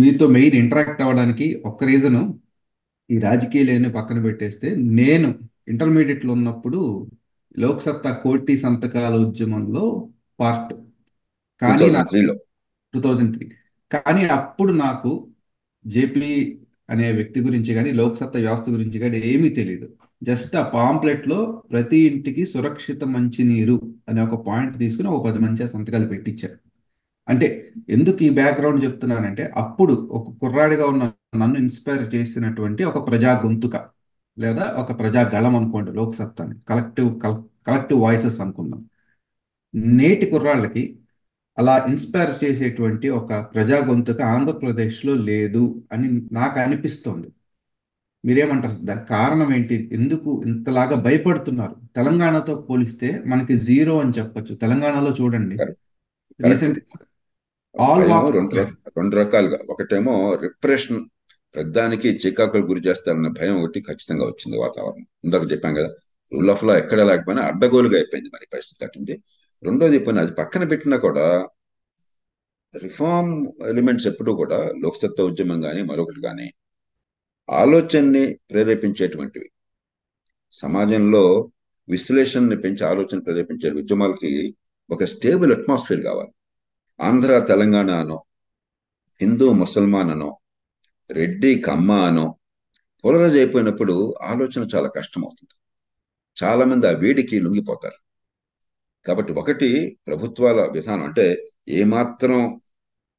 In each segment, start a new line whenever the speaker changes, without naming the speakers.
మీతో main interact అవ్వడానికి ఒక్క రీజను, ఈ రాజకీయాలన్నీ పక్కన పెట్టేస్తే, నేను ఇంటర్మీడియట్లో ఉన్నప్పుడు లోక్సత్తా కోటి సంతకాల ఉద్యమంలో పార్ట్.
టూ
కానీ
థౌజండ్
నాకు
త్రీలో
2003. కానీ అప్పుడు నాకు జేపీ అనే వ్యక్తి గురించి కానీ లోక్సత్తా వ్యవస్థ గురించి కానీ ఏమీ తెలియదు. జస్ట్ ఆ పాంప్లెట్లో ప్రతి ఇంటికి సురక్షిత మంచినీరు అనే ఒక పాయింట్ తీసుకుని ఒక 10 మంది సంతకాలు పెట్టించారు. అంటే ఎందుకు ఈ బ్యాక్గ్రౌండ్ చెప్తున్నానంటే, అప్పుడు ఒక కుర్రాడిగా ఉన్న నన్ను ఇన్స్పైర్ చేసినటువంటి ఒక ప్రజా గొంతుక, లేదా ఒక ప్రజా గళం అనుకోండి లోక్సత్తాని, కలెక్టివ్ వాయిసెస్ అనుకుందాం. నేటి కుర్రాళ్ళకి అలా ఇన్స్పైర్ చేసేటువంటి ఒక ప్రజా గొంతుక ఆంధ్రప్రదేశ్లో లేదు అని నాకు అనిపిస్తోంది. మీరేమంటారు? దానికి కారణం ఏంటి? ఎందుకు ఇంతలాగా భయపడుతున్నారు? తెలంగాణతో పోలిస్తే మనకి జీరో అని చెప్పొచ్చు. తెలంగాణలో చూడండి,
కరెక్ట్.
రీసెంట్ ఆల్
భయం
వాక్స్ ఆఫ్
రెండు
లైఫ్.
రెండు రకాలుగా. ఒకటేమో రిప్రెషన్, ప్రధానికి చికాకులు గురి చేస్తారన్న భయం ఒకటి ఖచ్చితంగా వచ్చింది వాతావరణం. ఇందాక చెప్పాం కదా, రూల్ ఆఫ్ లా ఎక్కడ లేకపోయినా అడ్డగోలుగా అయిపోయింది మరి పరిస్థితి అట్టింది. రెండోది పోయిన అది పక్కన పెట్టినా కూడా రిఫార్మ్ ఎలిమెంట్స్ ఎప్పుడూ కూడా లోక్సత్తా ఉద్యమం కానీ మరొకటి కానీ ఆలోచనని ప్రేరేపించేటువంటివి. సమాజంలో విశ్లేషణని పెంచి ఆలోచన ప్రేరేపించే ఉద్యమాలకి ఒక స్టేబుల్ అట్మాస్ఫియర్ కావాలి. ఆంధ్ర తెలంగాణ అనో, హిందూ ముసల్మాన్ అనో, రెడ్డి కమ్మ అనో పోలరైజ్ అయిపోయినప్పుడు ఆలోచన చాలా కష్టం అవుతుంది. చాలా మంది ఆ వేడికి లొంగిపోతారు. కాబట్టి ఒకటి, ప్రభుత్వాల విధానం అంటే ఏమాత్రం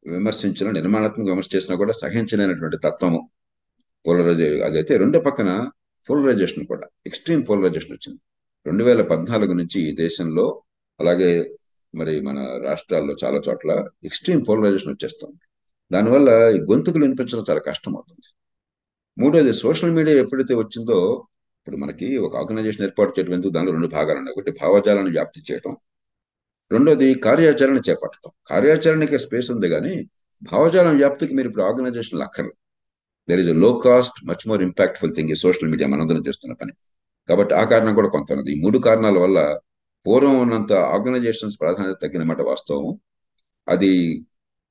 విమర్శించినా, నిర్మాణాత్మక విమర్శ చేసినా కూడా సహించలేనటువంటి తత్వము పోలరైజ్ అదైతే. రెండో పక్కన పోలరైజేషన్ కూడా, ఎక్స్ట్రీమ్ పోలరైజేషన్ వచ్చింది 2014 నుంచి ఈ దేశంలో. అలాగే మరి మన రాష్ట్రాల్లో చాలా చోట్ల ఎక్స్ట్రీమ్ పోలరైజేషన్ వచ్చేస్తుంది. దానివల్ల ఈ గొంతుకులు వినిపించడం చాలా కష్టం అవుతుంది. మూడోది, సోషల్ మీడియా ఎప్పుడైతే వచ్చిందో, ఇప్పుడు మనకి ఒక ఆర్గనైజేషన్ ఏర్పాటు చేయడం ఎందుకు, దానిలో రెండు భాగాలు ఉన్నాయి. ఒకటి భావజాలను వ్యాప్తి చేయడం, రెండోది కార్యాచరణ చేపట్టడం. కార్యాచరణకి స్పేస్ ఉంది కానీ భావజాలం వ్యాప్తికి మీరు ఇప్పుడు ఆర్గనైజేషన్ అక్కర్లేదు. There is low cost much more impactful thing ఈ సోషల్ మీడియా, మనందరం చేస్తున్న పని. కాబట్టి ఆ కారణం కూడా కొంత ఉన్నది. ఈ మూడు కారణాల వల్ల పూర్వం ఉన్నంత ఆర్గనైజేషన్స్ ప్రాధాన్యత తగ్గినమాట వాస్తవం. అది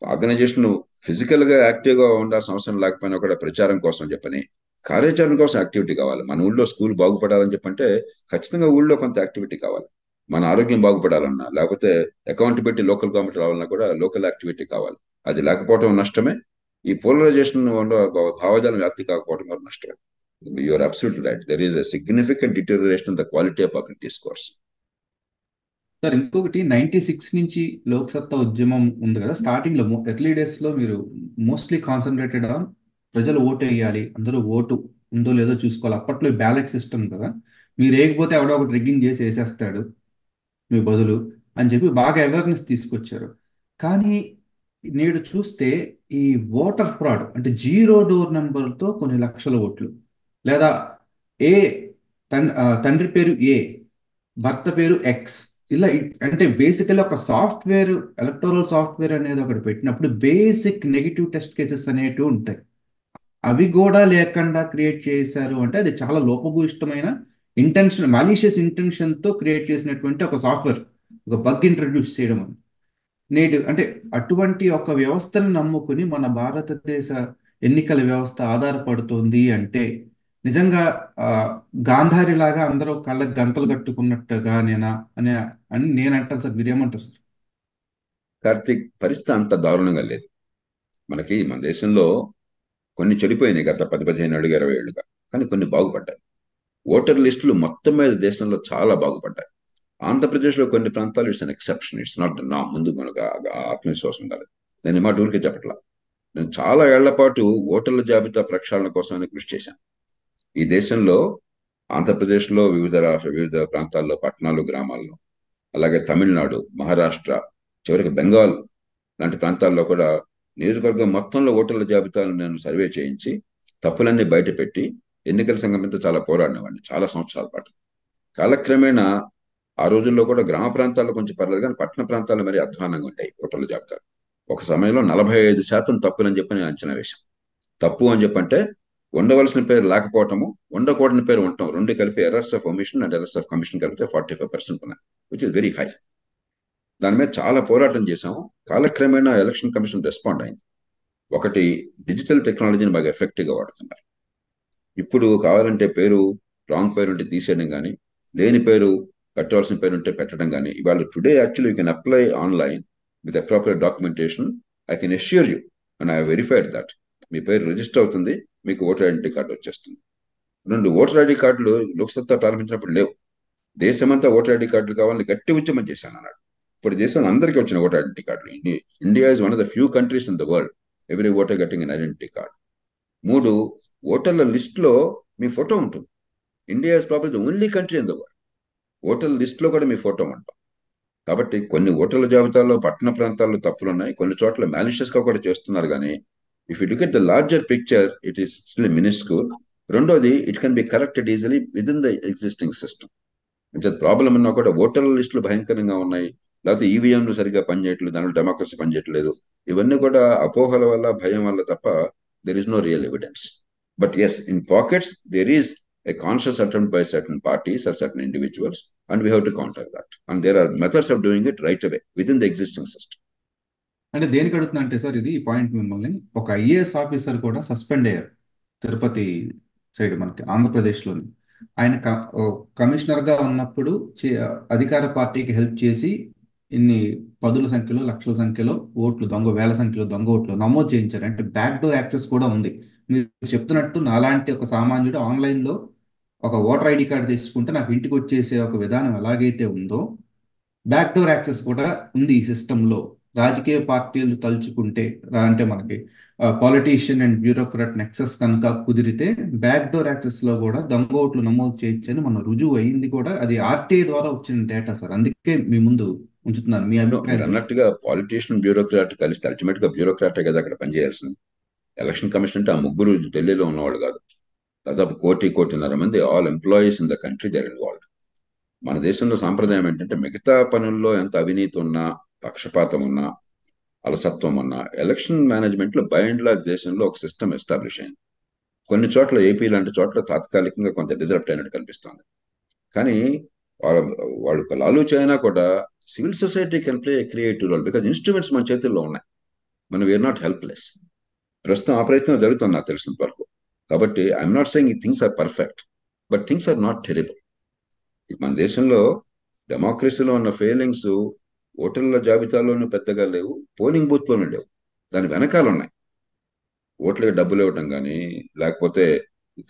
ఆర్గనైజేషన్ ఫిజికల్ గా యాక్టివ్ గా ఉండాల్సిన అవసరం లేకపోయినా కూడా ప్రచారం కోసం చెప్పని కార్యాచరణ కోసం యాక్టివిటీ కావాలి. మన ఊళ్ళో స్కూల్ బాగుపడాలని చెప్పంటే ఖచ్చితంగా ఊళ్ళో కొంత యాక్టివిటీ కావాలి. మన ఆరోగ్యం బాగుపడాలన్నా, లేకపోతే అకౌంటబిలిటీ లోకల్ గవర్నమెంట్ రావాలన్నా కూడా లోకల్ యాక్టివిటీ కావాలి. అది లేకపోవడం నష్టమే. ఈ పోలరైజేషన్ వల్ల భావజాలం వ్యాప్తి కాకపోవడం కూడా నష్టమే. You're absolutely right. There is a significant deterioration in the quality of public discourse.
Sir, ఇంకొకటి 96 నుంచి లోక్సత్తా ఉద్యమం ఉంది కదా, స్టార్టింగ్ లో ఎర్లీ డేస్ లో మీరు మోస్ట్లీ కాన్సన్ట్రేటెడ్ ఆన్ ప్రజలు ఓటు వేయాలి, అందరూ ఓటు ఉందో లేదో చూసుకోవాలి. అప్పట్లో బ్యాలెట్ సిస్టమ్ కదా, మీరు వేయకపోతే ఎవడో ఒకటి రిగ్గింగ్ చేసి వేసేస్తాడు మీ బదులు అని చెప్పి బాగా అవేర్నెస్ తీసుకొచ్చారు. కానీ నేడు చూస్తే ఈ ఓటర్ ఫ్రాడ్, అంటే జీరో డోర్ నెంబర్తో కొన్ని లక్షల ఓట్లు, లేదా ఏ తండ్రి పేరు ఏ, భర్త పేరు ఎక్స్, ఇలా అంటే బేసికల్లీ ఒక సాఫ్ట్వేర్, ఎలక్టోరల్ సాఫ్ట్వేర్ అనేది ఒకటి పెట్టినప్పుడు బేసిక్ నెగిటివ్ టెస్ట్ కేసెస్ అనేటివి ఉంటాయి. అవి కూడా లేకుండా క్రియేట్ చేశారు అంటే అది చాలా లోపభూయిష్టమైన ఇంటెన్షన్, మాలీషియస్ ఇంటెన్షన్తో క్రియేట్ చేసినటువంటి ఒక సాఫ్ట్వేర్, ఒక బగ్ ఇంట్రడ్యూస్ చేయడం అని. నేటి అంటే అటువంటి ఒక వ్యవస్థను నమ్ముకుని మన భారతదేశ ఎన్నికల వ్యవస్థ ఆధారపడుతుంది అంటే నిజంగా ఆ, గాంధారి లాగా అందరూ కళ్ళకి గంతలు కట్టుకున్నట్టుగా నేనా అనే అని నేను అంటాను సార్. మీరేమంటారు సార్?
కార్తీక్, పరిస్థితి అంత దారుణంగా లేదు. మనకి మన దేశంలో కొన్ని చెడిపోయినాయి గత 10-15 ఏళ్ళుగా, 20 ఏళ్ళుగా. కానీ కొన్ని బాగుపడ్డాయి. ఓటర్ లిస్టులు మొత్తం మీద దేశంలో చాలా బాగుపడ్డాయి. ఆంధ్రప్రదేశ్లో కొన్ని ప్రాంతాలు it's an exception, it's not నా ముందు మనకు ఆత్మవిశ్వాసం ఉండాలి. నేను మా ఊరికే చెప్పట్లా. నేను చాలా ఏళ్ల పాటు ఓటర్ల జాబితా ప్రక్షాళన కోసమని కృషి చేశాను ఈ దేశంలో. ఆంధ్రప్రదేశ్లో వివిధ ప్రాంతాల్లో, పట్టణాలు, గ్రామాల్లో, అలాగే తమిళనాడు, మహారాష్ట్ర, చివరికి బెంగాల్ లాంటి ప్రాంతాల్లో కూడా నియోజకవర్గం మొత్తంలో ఓటర్ల జాబితాను నేను సర్వే చేయించి తప్పులన్నీ బయటపెట్టి ఎన్నికల సంఘంతో చాలా పోరాడినవాడిని చాలా సంవత్సరాల పాటు. కాలక్రమేణా ఆ రోజుల్లో కూడా గ్రామ ప్రాంతాల్లో కొంచెం పర్లేదు, కానీ పట్టణ ప్రాంతాల్లో మరీ అధ్వానంగా ఉంటాయి ఓటర్ల జాబితాలు. ఒక సమయంలో 45% తప్పులని చెప్పి నేను అంచనా వేశాను. తప్పు అని చెప్పంటే ఉండవలసిన పేరు లేకపోవటము, ఉండకూడని పేరు ఉండటం, రెండు కలిపి errors of omission and errors of commission కలిపితే 45% ఉన్నాయి, విచ్ ఇస్ వెరీ హై. దాని మీద చాలా పోరాటం చేశాము. కాలక్రమేణా ఎలక్షన్ కమిషన్ రెస్పాండ్ అయింది. ఒకటి, డిజిటల్ టెక్నాలజీని బాగా ఎఫెక్టివ్గా వాడుతున్నారు. ఇప్పుడు కావాలంటే పేరు, రాంగ్ పేరు ఉంటే తీసేయడం కానీ, లేని పేరు, పెట్టవలసిన పేరు ఉంటే పెట్టడం కానీ, ఇవాళ today actually you can apply online with appropriate documentation. I can assure you and I verified that మీ పేరు రిజిస్టర్ అవుతుంది, మీకు ఓటర్ ఐడెంటిటీ కార్డు వచ్చేస్తుంది. రెండు, ఓటర్ ఐడి కార్డులు లోక్సత్తా ప్రారంభించినప్పుడు లేవు. దేశమంతా ఓటర్ ఐడి కార్డులు కావాలని గట్టి ఉద్యమం చేశాను అన్నాడు. ఇప్పుడు దేశం అందరికీ వచ్చిన ఓటర్ ఐడెంటిటీ కార్డులు. India is one of the few countries in the world every voter getting an identity card. మూడు, ఓటర్ల లిస్ట్ లో మీ ఫోటో ఉంటుంది. India is probably the only country in the world ఓటర్ల లిస్ట్ లో కూడా మీ ఫోటో ఉంటాం. కాబట్టి కొన్ని ఓటర్ల జాబితాలో పట్టణ ప్రాంతాల్లో తప్పులు ఉన్నాయి, కొన్ని చోట్ల మ్యాలిషియస్ గా కూడా చేస్తున్నారు. కానీ if you look at the larger picture it is still minuscule. రెండోది, it can be corrected easily with in the existing system. అంటే ప్రాబ్లం ఉన్నా కూడా ఓటర్ల లిస్టులు భయంకరంగా ఉన్నాయి, లేకపోతే ఈవీఎంలు సరిగ్గా పనిచేయట్లేదు, దానిలో డెమోక్రసీ పనిచేయట్లేదు. ఇవన్నీ కూడా అపోహల వల్ల, భయం వల్ల తప్ప there is no real evidence. But yes, in pockets there is a conscious attempt by certain parties or certain individuals, and we have to counter that. And there are methods of doing it right away within the existing system.
అంటే దేనికి అడుగుతున్నా అంటే sir, ఇది ఈ point మిమ్మల్ని, ఒక IAS officer కూడా suspend అయ్యారు తిరుపతి సైడ్, మనకి ఆంధ్రప్రదేశ్లోని. ఆయన కమిషనర్గా ఉన్నప్పుడు అధికార పార్టీకి హెల్ప్ చేసి ఇన్ని పదుల సంఖ్యలో, లక్షల సంఖ్యలో ఓట్లు, వేల సంఖ్యలో దొంగ ఓట్లు నమోదు చేయించారు. అంటే బ్యాక్ డోర్ యాక్సెస్ కూడా ఉంది. మీరు చెప్తున్నట్టు నాలాంటి ఒక సామాన్యుడు ఆన్లైన్లో ఒక ఓటర్ ఐడి కార్డు తీసుకుంటే నాకు ఇంటికి వచ్చేసే ఒక విధానం ఎలాగైతే ఉందో, బ్యాక్ డోర్ యాక్సెస్ కూడా ఉంది ఈ సిస్టంలో. రాజకీయ పార్టీలు తలుచుకుంటే, అంటే మనకి పాలిటీషియన్ అండ్ బ్యూరోక్రాట్ నెక్సెస్ కనుక కుదిరితే బ్యాక్ డోర్ యాక్సెస్ లో కూడా దొంగ ఓట్లు నమోదు చేయొచ్చని మన రుజువు అయింది కూడా. అది ఆర్టీఐ ద్వారా వచ్చిన డేటా సార్, అందుకే మీ ముందు ఉంచుతున్నాను. మీ
మీరు
అభిప్రాయం
అన్నట్టుగా పాలిటీషియన్, బ్యూరోక్రాట్ కలిస్తే అల్టిమేట్ గా బ్యూరోక్రాటే కదా అక్కడ పనిచేయాల్సింది. ఎలక్షన్ కమిషన్ అంటే ఆ ముగ్గురు ఢిల్లీలో ఉన్నవాళ్ళు కాదు. దాదాపు కోటిన్నర మంది all employees in the country they're involved. మన దేశంలో సాంప్రదాయం ఏంటంటే మిగతా పనుల్లో ఎంత అవినీతి ఉన్నా, పక్షపాతం ఉన్నా, అలసత్వం ఉన్నా, ఎలక్షన్ మేనేజ్మెంట్ లో బై అండ్ లార్జ్ దేశంలో ఒక సిస్టమ్ ఎస్టాబ్లిష్ అయింది. కొన్ని చోట్ల, ఏపీ లాంటి చోట్ల తాత్కాలికంగా కొంత డిజరప్ట్ అయినట్టు కనిపిస్తుంది. కానీ వాళ్ళ వాళ్ళు లాలూచి అయినా కూడా civil society can play a creative role, because instruments మన చేతుల్లో ఉన్నాయి. మనం వీఆర్ నాట్ హెల్ప్లెస్. ప్రస్తుతం ఆ ప్రయత్నం జరుగుతుంది నాకు తెలిసినంత వరకు. కాబట్టి ఐఎమ్ నాట్ సెయింగ్ ఈ things are perfect, but things are not terrible. మన దేశంలో డెమోక్రసీలో ఉన్న ఫెయిలింగ్స్ ఓటర్ల జాబితాలోనూ పెద్దగా లేవు, పోలింగ్ బూత్లోనూ లేవు, దాని వెనకాల ఉన్నాయి. ఓట్లకి డబ్బులు ఇవ్వటం కానీ, లేకపోతే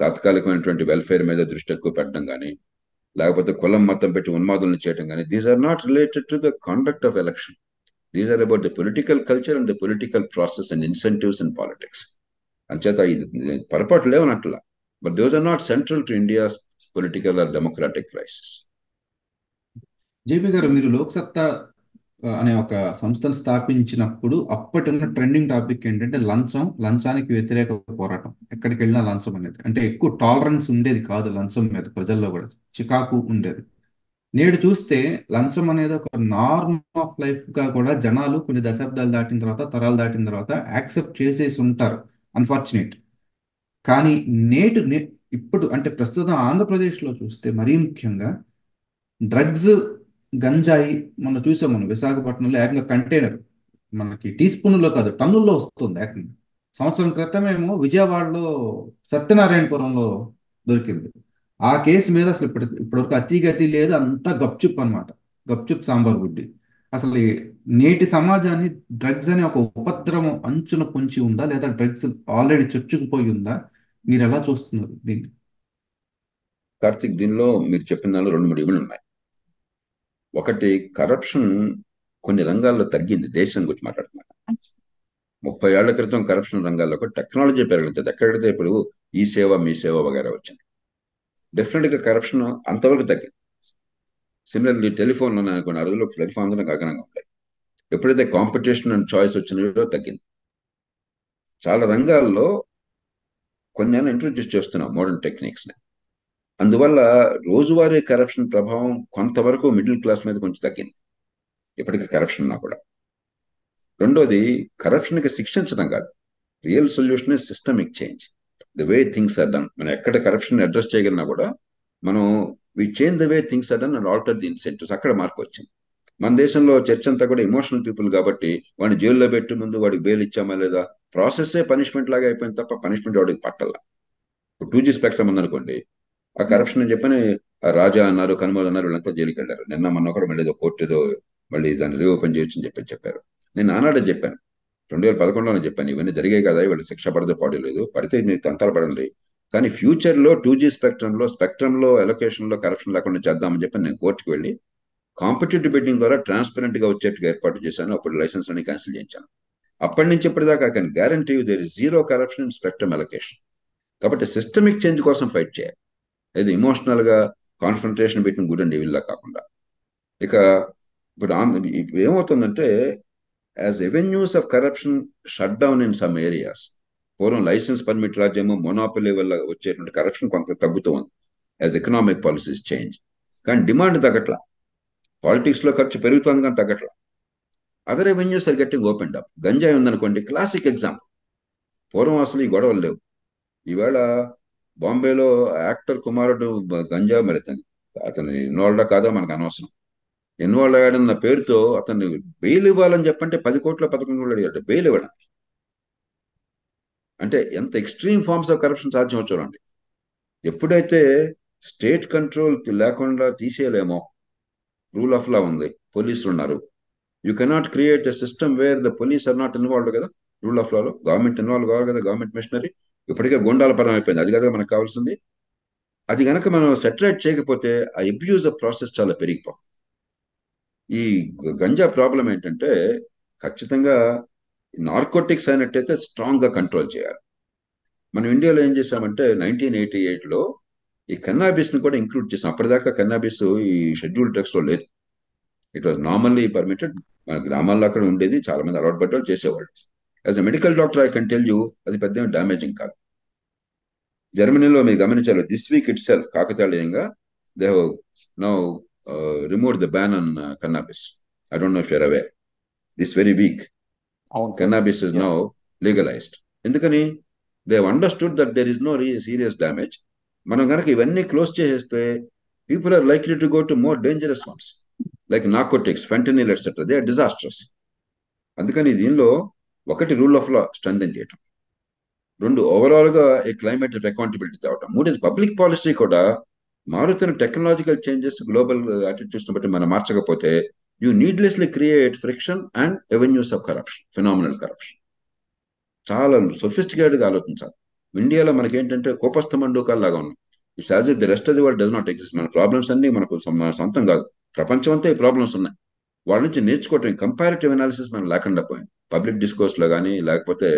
తాత్కాలికమైనటువంటి వెల్ఫేర్ మీద దృష్టి ఎక్కువ పెట్టడం కానీ, లేకపోతే కులం మతం పెట్టి ఉన్మాదులను చేయడం కానీ, these are not related to the conduct of election. These are about the political culture and the political process and incentives in politics. అంచేత ఇది పొరపాటు లేవనట్లా, but those are not central to India's political or democratic crisis.
JP గారు, మీరు లోక్సత్తా అనే ఒక సంస్థను స్థాపించినప్పుడు అప్పటి ఉన్న ట్రెండింగ్ టాపిక్ ఏంటంటే లంచం, లంచానికి వ్యతిరేక పోరాటం. ఎక్కడికి వెళ్ళినా లంచం అనేది, అంటే ఎక్కువ టాలరెన్స్ ఉండేది కాదు లంచం మీద, ప్రజల్లో కూడా చికాకు ఉండేది. నేడు చూస్తే లంచం అనేది ఒక నార్మ్ ఆఫ్ లైఫ్ గా కూడా జనాలు కొన్ని దశాబ్దాలు దాటిన తర్వాత, తరాలు దాటిన తర్వాత యాక్సెప్ట్ చేసేసి ఉంటారు. అన్ఫార్చునేట్. కానీ ఇప్పుడు అంటే ప్రస్తుతం ఆంధ్రప్రదేశ్లో చూస్తే మరీ ముఖ్యంగా డ్రగ్స్, గంజాయి, మొన్న చూసాం మనం విశాఖపట్నంలో ఏకంగా కంటైనర్, మనకి టీ స్పూన్లో కాదు టన్నుల్లో వస్తుంది ఏకంగా. సంవత్సరం క్రితమేమో విజయవాడలో సత్యనారాయణపురంలో దొరికింది. ఆ కేసు మీద అసలు ఇప్పటివరకు అతిగతి లేదు, అంతా గప్చుప్ అనమాట. గప్చుప్ సాంబార్ గుడ్డి. అసలు నేటి సమాజాన్ని డ్రగ్స్ అనే ఒక ఉపద్రవం అంచున పొంచి ఉందా, లేదా డ్రగ్స్ ఆల్రెడీ చొచ్చుకుపోయి ఉందా? మీరు ఎలా చూస్తున్నారు దీన్ని?
కార్తిక్, దీనిలో మీరు చెప్పిన దానిలో 2-3 ఇళ్ళు ఉన్నాయి. ఒకటి, కరప్షన్ కొన్ని రంగాల్లో తగ్గింది. దేశం గురించి మాట్లాడుతున్నాను. 30 ఏళ్ల క్రితం కరప్షన్ రంగాల్లో టెక్నాలజీ పెరుగుతుంది. ఎక్కడైతే ఇప్పుడు ఈ సేవ, మీ సేవ వగేరా వచ్చింది, డెఫినెట్ గా కరప్షన్ అంతవరకు తగ్గింది. సిమిలర్లీ టెలిఫోన్లో అనుకున్న ఆ రోజుల్లో టెలిఫోన్ అందరం అగనంగా ఉంటాయి. ఎప్పుడైతే కాంపిటీషన్ అండ్ చాయిస్ వచ్చినాయో తగ్గింది. చాలా రంగాల్లో కొన్ని ఇంట్రొడ్యూస్ చేస్తున్నాం మోడర్న్ టెక్నిక్స్ ని. అందువల్ల రోజువారీ కరప్షన్ ప్రభావం కొంతవరకు మిడిల్ క్లాస్ మీద కొంచెం తగ్గింది, ఇప్పటికీ కరప్షన్ ఉన్నా కూడా. రెండోది, కరప్షన్కి శిక్షించడం కాదు, real solution is systemic change, the way things are done. మనం ఎక్కడ కరప్షన్ అడ్రస్ చేయగలిగినా కూడా మనం we change the way things are done and alter the incentives, అక్కడ మార్పు వచ్చింది. మన దేశంలో చర్చ అంతా కూడా ఎమోషనల్ పీపుల్ కాబట్టి వాడిని జైల్లో పెట్టి ముందు వాడికి బెయిల్ ఇచ్చామా లేదా, ప్రాసెస్సే పనిష్మెంట్ లాగా అయిపోయింది తప్ప పనిష్మెంట్ వాడికి పట్టాల. 2G స్పెక్ట్రమ్ ఉందనుకోండి, ఆ కరప్షన్ అని చెప్పని ఆ రాజా అన్నారు, కనుమోలు అన్నారు, వీళ్ళంతా జైలుకి వెళ్ళారు. నిన్న మొన్న కూడా మళ్ళీ ఏదో కోర్టు ఏదో మళ్ళీ దాన్ని రీఓపెన్ చేయొచ్చు అని చెప్పారు. నేను ఆనాడే చెప్పాను, 2011లోనే చెప్పాను, ఇవన్నీ జరిగాయి కదా, వీళ్ళు శిక్ష పడదో పడలేదు, పడితే మీరు తంతాలు పడండి, కానీ ఫ్యూచర్లో 2G స్పెక్ట్రంలో ఎలొకేషన్లో కరప్షన్ లేకుండా చేద్దామని చెప్పి నేను కోర్టుకు వెళ్ళి కాంపిటేటివ్ బిడ్డింగ్ ద్వారా ట్రాన్స్పరెంట్ గా వచ్చేట్టుగా ఏర్పాటు చేశాను. అప్పుడు లైసెన్స్ అన్ని క్యాన్సిల్ చేయించాను. అప్పటి నుంచి ఇప్పటిదాకా I can guarantee there is zero corruption in spectrum allocation. కాబట్టి సిస్టమిక్ చేంజ్ కోసం ఫైట్ చేయాలి, ఇది ఇమోషనల్ గా కాన్ఫ్రంటేషన్ పెట్టిన గుడ్ అండ్ ఈవిల్ లా కాకుండా. ఇక ఇప్పుడు ఇప్పుడు ఏమవుతుందంటే, as avenues of corruption shut down in some areas, పూర్వం లైసెన్స్ పర్మిట్ రాజ్యము మొనోపలీ వల్ల వచ్చేటువంటి కరప్షన్ కొంత తగ్గుతూ ఉంది యాజ్ ఎకనామిక్ పాలసీస్ చేంజ్. కానీ డిమాండ్ తగ్గట్లా, పాలిటిక్స్ లో ఖర్చు పెరుగుతుంది కానీ తగ్గట్లా. Other revenues are getting open up. గంజాయి ఉందనుకోండి, క్లాసిక్ ఎగ్జాంపుల్. పూర్వం అసలు ఈ గొడవలు లేవు. ఈవేళ బాంబేలో యాక్టర్ కుమారుడు గంజా, మరి అతను ఇన్వాల్వ్డా కాదా మనకు అనవసరం, ఇన్వాల్వ్ అయ్యాడన్న పేరుతో అతన్ని బెయిల్ ఇవ్వాలని చెప్పంటే 10 కోట్ల 11 కోట్లు అడిగాడు బెయిల్ ఇవ్వడం. అంటే ఎంత ఎక్స్ట్రీమ్ ఫార్మ్స్ ఆఫ్ కరప్షన్ సాధ్యం చూడండి. ఎప్పుడైతే స్టేట్ కంట్రోల్ లేకుండా తీసేయలేమో, రూల్ ఆఫ్ లా ఉంది, పోలీసులు ఉన్నారు, you cannot create a system where the police are not involved కదా. రూల్ ఆఫ్ లాలో గవర్నమెంట్ ఇన్వాల్వ్ కావాలి కదా, గవర్నమెంట్ మిషనరీ. ఇప్పటికే గుండాల పరం అయిపోయింది, అది కదా మనకు కావాల్సింది. అది కనుక మనం సెటరేట్ చేయకపోతే ఆ అబ్యూజ్ ఆఫ్ ప్రాసెస్ చాలా పెరిగిపోతుంది. ఈ గంజా ప్రాబ్లం ఏంటంటే, ఖచ్చితంగా నార్కోటిక్స్ అయినట్టయితే స్ట్రాంగ్ గా కంట్రోల్ చేయాలి. మనం ఇండియాలో ఏం చేసామంటే 1988లో ఈ కన్నాబిస్ ని కూడా ఇంక్లూడ్ చేసాం. అప్పటిదాకా కన్నాబిస్ ఈ షెడ్యూల్ టెక్స్ట్ లో లేదు, ఇట్ వాజ్ నార్మల్లీ పర్మిటెడ్. మన గ్రామాల్లో అక్కడ ఉండేది, చాలా మంది అలవాటు పడ్డారు, చేసేవాళ్ళు. As a medical doctor I can tell you, అది పెద్ద డ్యామేజింగ్ కాదు. జర్మనీలో మీరు గమనించాలి, దిస్ వీక్ ఇట్ సెల్ఫ్ కాకతాళీయంగా they have now removed the ban on cannabis. I don't know if you're aware, this very week
అవును sir.
Cannabis is now legalized. ఎందుకని? They have understood that there is no serious damage. మనం కనుక ఇవన్నీ close చేసేస్తే people are likely to go to more dangerous once like narcotics, fentanyl etcetera. They are disastrous. అందుకని దీనిలో ఒకటి rule of law strengthen చేయటం, 2 overall గా ఈ క్లైమేట్ అకౌంటబిలిటీ తేవటం, 3 పబ్లిక్ పాలసీ కూడా మారుతున్న టెక్నాలజికల్ చేంజెస్, గ్లోబల్ యాటిట్యూడ్స్ బట్టి మనం మార్చకపోతే you needlessly create friction and avenues of corruption, phenomenal corruption. చాలా సొఫిస్టికేటెడ్ గా ఆలోచించాలి. ఇండియాలో మనకేంటంటే కోపస్థ మండూకాలు లాగా ఉన్నాం. It's as if the rest of the world does not exist. మన ప్రాబ్లమ్స్ అన్ని మనకు మన సొంతం కాదు, ప్రపంచం అంతా ఈ ప్రాబ్లమ్స్ ఉన్నాయి. వాళ్ళ నుంచి నేర్చుకోవటం, కంపారిటివ్ అనాలిసిస్ మనం లేకుండా పోయింది, పబ్లిక్ డిస్కోర్స్ లో కానీ లేకపోతే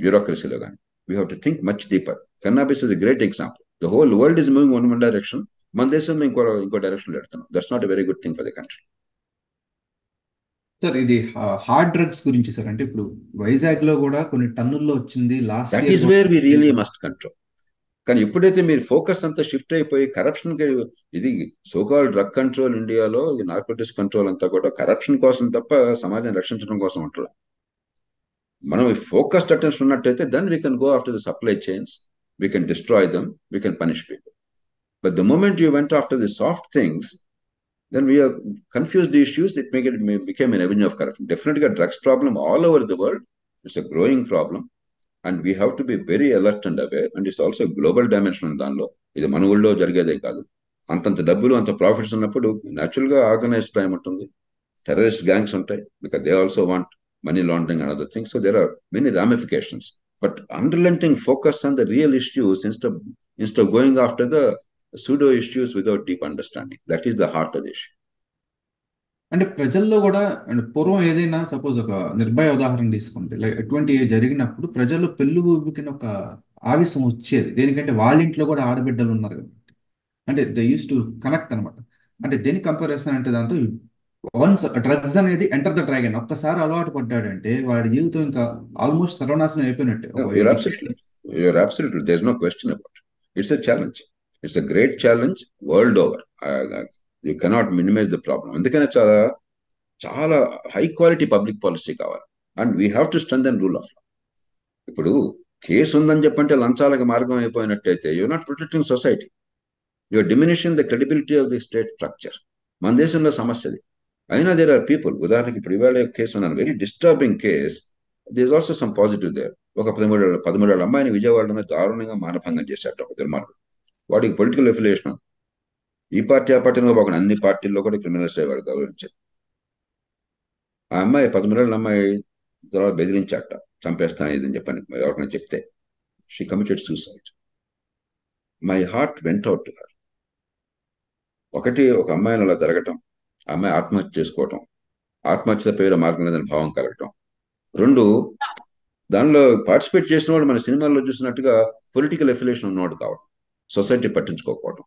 బ్యూరోక్రసీలో కానీ. We have to think much deeper. Cannabis is a great example. The whole world is moving one direction, మన దేశంలో ఇంకో డైరెక్షన్ పెడుతున్నాం. That's not a very good thing for the country.
Sir ఇది హార్డ్ డ్రగ్స్ గురించి sir, అంటే ఇప్పుడు వైజాగ్ లో కూడా కొన్ని టన్నుల్లో వచ్చింది last
that
year.
Is where we really must control. కానీ ఎప్పుడైతే మీరు ఫోకస్ అంతా షిఫ్ట్ అయిపోయి కరప్షన్ కి, ఇది సోకాల్ డ్రగ్ కంట్రోల్ ఇండియాలో, ఈ నార్కోటిక్స్ కంట్రోల్ అంతా కూడా కరప్షన్ కోసం తప్ప సమాజాన్ని రక్షించడం కోసం ఉండాలి. మనం ఫోకస్డ్ అటెన్షన్ ఉన్నట్టయితే then we can go after the supply chains, we can destroy them, we can punish people. But the moment you went after the soft things, then we are confused the issues, it became an avenue of corruption. Definitely a drugs problem all over the world. It's a growing problem and we have to be very alert and aware, and it's also a global dimension దానిలో. ఇది మన ఊళ్ళో జరిగేదే కాదు. అంతంత డబ్బులు, అంత profits ఉన్నప్పుడు న్యాచురల్ గా ఆర్గనైజ్డ్ క్రైమ్ ఉంటుంది, టెర్రరిస్ట్ గ్యాంగ్స్ ఉంటాయి, because they also want money laundering and other things. So there are many ramifications. But unrelenting focus on the real issues instead of going after the pseudo issues without deep understanding. That is the heart of the issue.
అంటే ప్రజల్లో కూడా, అంటే పూర్వం ఏదైనా suppose ఒక నిర్భయ ఉదాహరణ తీసుకుంటే, like ఎటువంటి జరిగినప్పుడు ప్రజల్లో పెళ్లి ఊబికిన ఒక ఆవేశం వచ్చేది. దేనికంటే వాళ్ళ ఇంట్లో కూడా ఆడబిడ్డలు ఉన్నారు కాబట్టి, అంటే దే యూస్ టు కనెక్ట్ అనమాట. అంటే దేని కంపేర్ చేస్తానంటే, దాంతో వన్స్ డ్రగ్స్ అనేది ఎంటర్ ద డ్రాగన్, ఒక్కసారి అలవాటు పడ్డాడంటే వాడి జీవితం ఇంకా ఆల్మోస్ట్ సర్వనాశనం అయిపోయినట్టే.
No, you're absolutely, there's no question about it. It's a challenge. It's a great challenge world over. You cannot minimize the problem. అందుకనే చాలా చాలా హై క్వాలిటీ పబ్లిక్ పాలసీ కావాలి. And we have to strengthen rule of law. ఇప్పుడు case ఉందని చెప్పంటే లంచాలకు మార్గం అయిపోయినట్టయితే you're not protecting society, you're diminishing the credibility of the state structure. మన దేశంలో సమస్యది. అయినా దేర్ ఆర్ పీపుల్, ఉదాహరణకి ఇప్పుడు ఇవాళ కేసు ఉన్నాను, very disturbing case. This also some positive there. ఒక 13 ఏళ్ల అమ్మాయిని విజయవాడలో దారుణంగా మానభంగం చేశాట ఒక దుర్మార్గుడు. వాడికి పొలిటికల్ ఎఫిలియేషన్, ఈ పార్టీ ఆ పార్టీలో ఒక అన్ని పార్టీల్లో కూడా క్రిమినల్స్ వాడు గౌరవించారు. ఆ అమ్మాయి 13 ఏళ్ల అమ్మాయి తర్వాత బెదిరించాట, చంపేస్తాను ఇదని చెప్పని ఎవరికైనా చెప్తే. She committed suicide. My heart went out to her. ఒకటి, ఒక అమ్మాయిని అలా జరగటం, ఆ అమ్మాయి ఆత్మహత్య చేసుకోవటం, ఆత్మహత్య పేరు మార్గం లేదని భావం కలగటం. రెండు, దానిలో పార్టిసిపేట్ చేసిన వాళ్ళు మన సినిమాల్లో చూసినట్టుగా పొలిటికల్ ఎఫిలియేషన్ ఉన్నవాడు కావడం, సొసైటీ పట్టించుకోకపోవడం.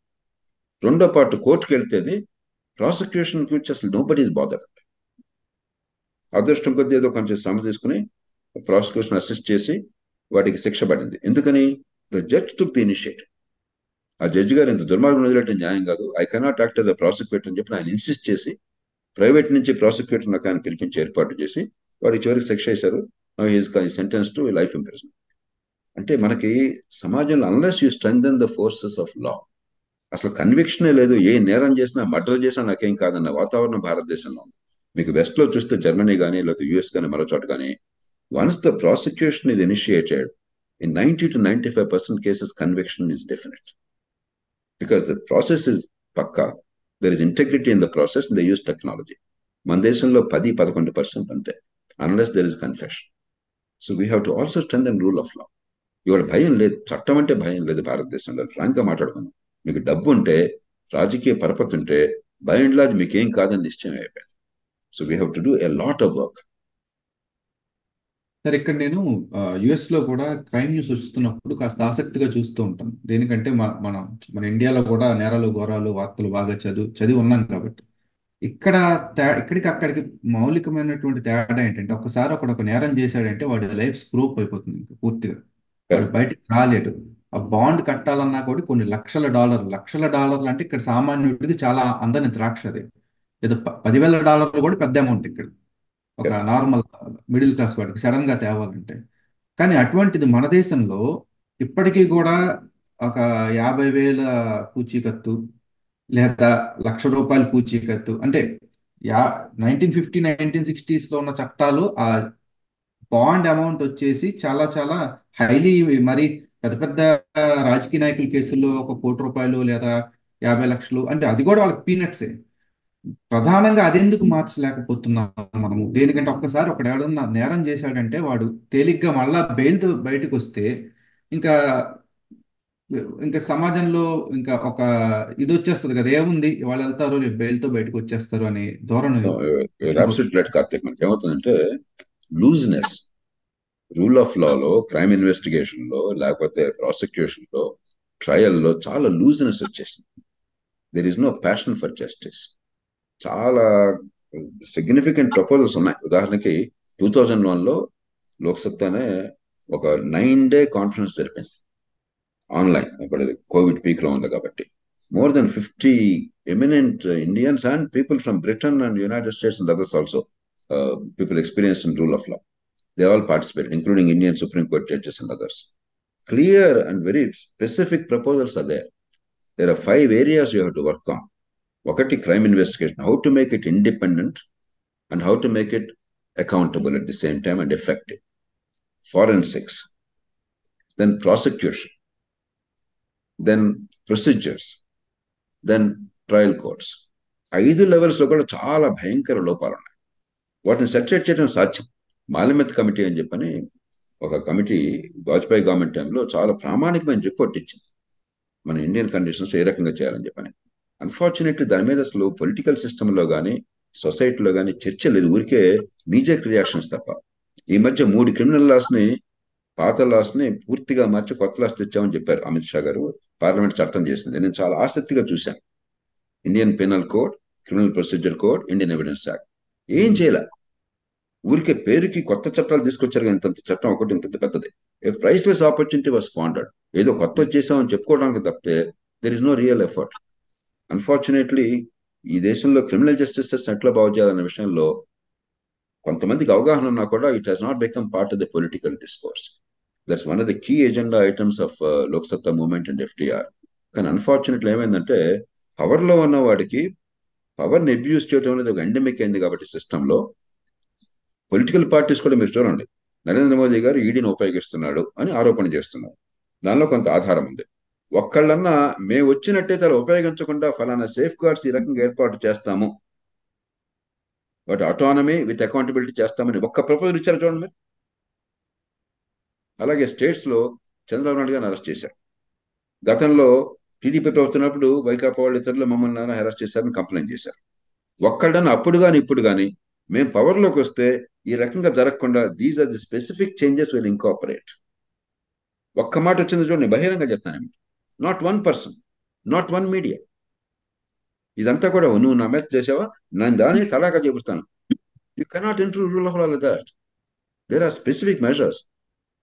రెండో పార్ట్ కోర్టుకు వెళ్తేది ప్రాసిక్యూషన్ గురించి అసలు నో బడీ ఈస్ బాదర్. అదృష్టం కొద్దీ ఏదో కొంచెం శ్రమ తీసుకుని ప్రాసిక్యూషన్ అసిస్ట్ చేసి వాటికి శిక్ష పడింది. ఎందుకని? The judge took the initiative. ఆ జడ్జి గారు ఇంత దుర్మార్గం వదిలేయటం న్యాయం కాదు, I cannot act as a prosecutor అని చెప్పి ఆయన ఇన్సిస్ట్ చేసి ప్రైవేట్ నుంచి ప్రాసిక్యూటర్ ఆయన పిలిపించి ఏర్పాటు చేసి వాడికి చివరికి శిక్ష వేశారు. Is sentence to life imprison. అంటే మనకి సమాజంలో unless you strengthen the forces of law, అసలు కన్విక్షనే లేదు. ఏ నేరం చేసినా, మర్డర్ చేసినా నాకేం కాదన్న వాతావరణం భారతదేశంలో ఉంది. మీకు వెస్ట్ లో చూస్తే జర్మనీ కానీ, లేకపోతే యుఎస్ కానీ, మరో చోట కానీ, once the prosecution is initiated, in 90 to 95% cases, conviction is definite. Because the process is pukka, there is integrity in the process, and they use technology. మన దేశంలో 10-11% అంతే, unless there is confession. So we have to also strengthen rule of law. ఇవాళ భయం లేదు, చట్టం అంటే భయం లేదు భారతదేశంలో. ఫ్రాంక్గా మాట్లాడుకుందాం. మీకు డబ్బు ఉంటే, రాజకీయ పరపతి ఉంటే, బై అండ్ లార్జ్ మీకు ఏం కాదని నిశ్చయం అయిపోయింది. So we have to do a lot of work.
Sir, ఇక్కడ నేను యుఎస్ లో కూడా క్రైమ్ న్యూస్ వస్తున్నప్పుడు కాస్త ఆసక్తిగా చూస్తూ ఉంటాను. దేనికంటే మన ఇండియాలో కూడా నేరాలు ఘోరాలు వార్తలు బాగా చదివి ఉన్నాం కాబట్టి. ఇక్కడ ఇక్కడికి అక్కడికి మౌలికమైనటువంటి తేడా ఏంటంటే, ఒకసారి ఒక నేరం చేశాడంటే వాడి లైఫ్ స్క్రూప్ అయిపోతుంది ఇంకా పూర్తిగా. వాడు బయటకు రాలేడు. ఆ బాండ్ కట్టాలన్నా కూడా కొన్ని లక్షల డాలర్లు అంటే ఇక్కడ సామాన్యుడికి చాలా అందని ద్రాక్ష అది. ఏదో $10,000 కూడా పెద్ద అమౌంట్ ఇక్కడ, ఒక నార్మల్ మిడిల్ క్లాస్ వాడికి సడన్ గా తేవాలంటే. కానీ అటువంటిది మన దేశంలో ఇప్పటికీ కూడా ఒక 50,000 పూచీకత్తు లేదా ₹1,00,000 పూచీకత్తు అంటే 1950 1960s లో ఉన్న చట్టాలు, ఆ బాండ్ అమౌంట్ వచ్చేసి చాలా చాలా హైలీ, మరి పెద్ద పెద్ద రాజకీయ నాయకుల కేసుల్లో ₹1,00,00,000 లేదా 50 లక్షలు అంటే అది కూడా వాళ్ళకి పీనట్సే. ప్రధానంగా అదెందుకు మార్చలేకపోతున్నాం మనము? దేనికంటే ఒక్కసారి ఒకడు ఎవడన్నా నేరం చేశాడంటే వాడు తేలిగ్గా మళ్ళా బెయిల్తో బయటకు వస్తే ఇంకా ఇంకా సమాజంలో ఇంకా ఒక ఇది వచ్చేస్తుంది కదా, ఏముంది వాళ్ళు వెళ్తారు రేపు బెయిల్తో బయటకు వచ్చేస్తారు అనే ధోరణి.
కార్తీక్, మనకి ఏమవుతుందంటే లూజ్నెస్, రూల్ ఆఫ్ లాలో, క్రైమ్ ఇన్వెస్టిగేషన్ లో, లేకపోతే ప్రాసిక్యూషన్ లో, ట్రయల్ లో చాలా లూజ్నెస్ వచ్చేసింది. There is no passion for justice. చాలా సిగ్నిఫికెంట్ ప్రపోజల్స్ ఉన్నాయి. ఉదాహరణకి 2001లో లోక్సత్తానే ఒక 9-day కాన్ఫరెన్స్ జరిపింది ఆన్లైన్. ఇప్పుడు కోవిడ్ పీక్ లో ఉంది కాబట్టి more than 50 eminent Indians and people from Britain and United States and others also, people experienced in rule of law, they all participated, including Indian Supreme Court judges and others. Clear and very specific proposals are there. There are 5 areas you have to work on. ఒకటి, crime investigation, how to make it independent and how to make it accountable at the same time and effective. Forensics, then prosecution, then procedures, then trial courts. 5 levels లో కూడా చాలా భయంకర లోపాలు ఉన్నాయి. వాటిని settle చేయడం సాధ్యం. మాలిమెత్ కమిటీ అని చెప్పని ఒక కమిటీ వాజ్పేయి గవర్నమెంట్ టైంలో చాలా ప్రామాణికమైన రిపోర్ట్ ఇచ్చింది, మన ఇండియన్ కండిషన్స్ ఏ రకంగా చేయాలని చెప్పని. అన్ఫార్చునేట్లీ దాని మీద అసలు పొలిటికల్ సిస్టంలో కానీ, సొసైటీలో కానీ చర్చ లేదు. ఊరికే నీజెక్ రియాక్షన్స్ తప్ప. ఈ మధ్య 3 క్రిమినల్ లాస్ని, పాత లాస్ని పూర్తిగా మార్చి కొత్త లాస్ తెచ్చామని చెప్పారు అమిత్ షా గారు. పార్లమెంట్ చట్టం చేసింది. నేను చాలా ఆసక్తిగా చూశాను. Indian penal code, criminal procedure code, Indian evidence act. ఏం చేయాల, ఊరికే పేరుకి కొత్త చట్టాలు తీసుకొచ్చారు కానీ ఇంత చట్టం ఒకటి ఇంత పెద్దది. Priceless opportunity was squandered. ఏదో కొత్త చేసామని చెప్పుకోవడానికి తప్పితే there is no real effort. Unfortunately ఈ దేశంలో క్రిమినల్ జస్టిస్ సిస్టమ్ ఎట్లా బాగు చేయాలనే విషయంలో కొంతమందికి అవగాహన ఉన్నా కూడా it has not become part of the political discourse. That's one of the key agenda items of Loksatta movement and FDR. కానీ అన్ఫార్చునేట్లీ ఏమైందంటే పవర్లో ఉన్న వాడికి పవర్ని అబ్యూస్ చేయడం అనేది ఒక ఎండమిక్ అయింది కాబట్టి సిస్టంలో పొలిటికల్ పార్టీస్ కూడా మీరు చూడండి, నరేంద్ర మోదీ గారు ఈడీని ఉపయోగిస్తున్నాడు అని ఆరోపణ చేస్తున్నారు. దానిలో కొంత ఆధారం ఉంది. ఒక్కళ్ళన్నా మేము వచ్చినట్టయితే అలా ఉపయోగించకుండా ఫలానా సేఫ్ గార్డ్స్ ఈ రకంగా ఏర్పాటు చేస్తాము, వాటి ఆటోనమీ విత్ అకౌంటబిలిటీ చేస్తామని ఒక్క ప్రపోజల్ ఇచ్చారు చూడండి మీరు. అలాగే స్టేట్స్లో చంద్రబాబు నాయుడు గారిని అరెస్ట్ చేశారు. గతంలో టీడీపీ ప్రభుత్వం వైకాపా వాళ్ళు ఇతరులు మమ్మల్ని అరెస్ట్ చేశారని కంప్లైంట్ చేశారు. ఒక్కళ్ళని అప్పుడు కానీ ఇప్పుడు కానీ మేము పవర్లోకి వస్తే ఈ రకంగా జరగకుండా these are the specific changes will incorporate. ఒక్క మాట వచ్చింది చూడండి, బహిరంగ చెప్తాను. Not one person, not one media. ఇదంతా కూడా నువ్వు నా మీద చేసావా, నేను దాన్ని తలాగా చెబుతాను. You cannot improve rule of law like that. There are specific measures.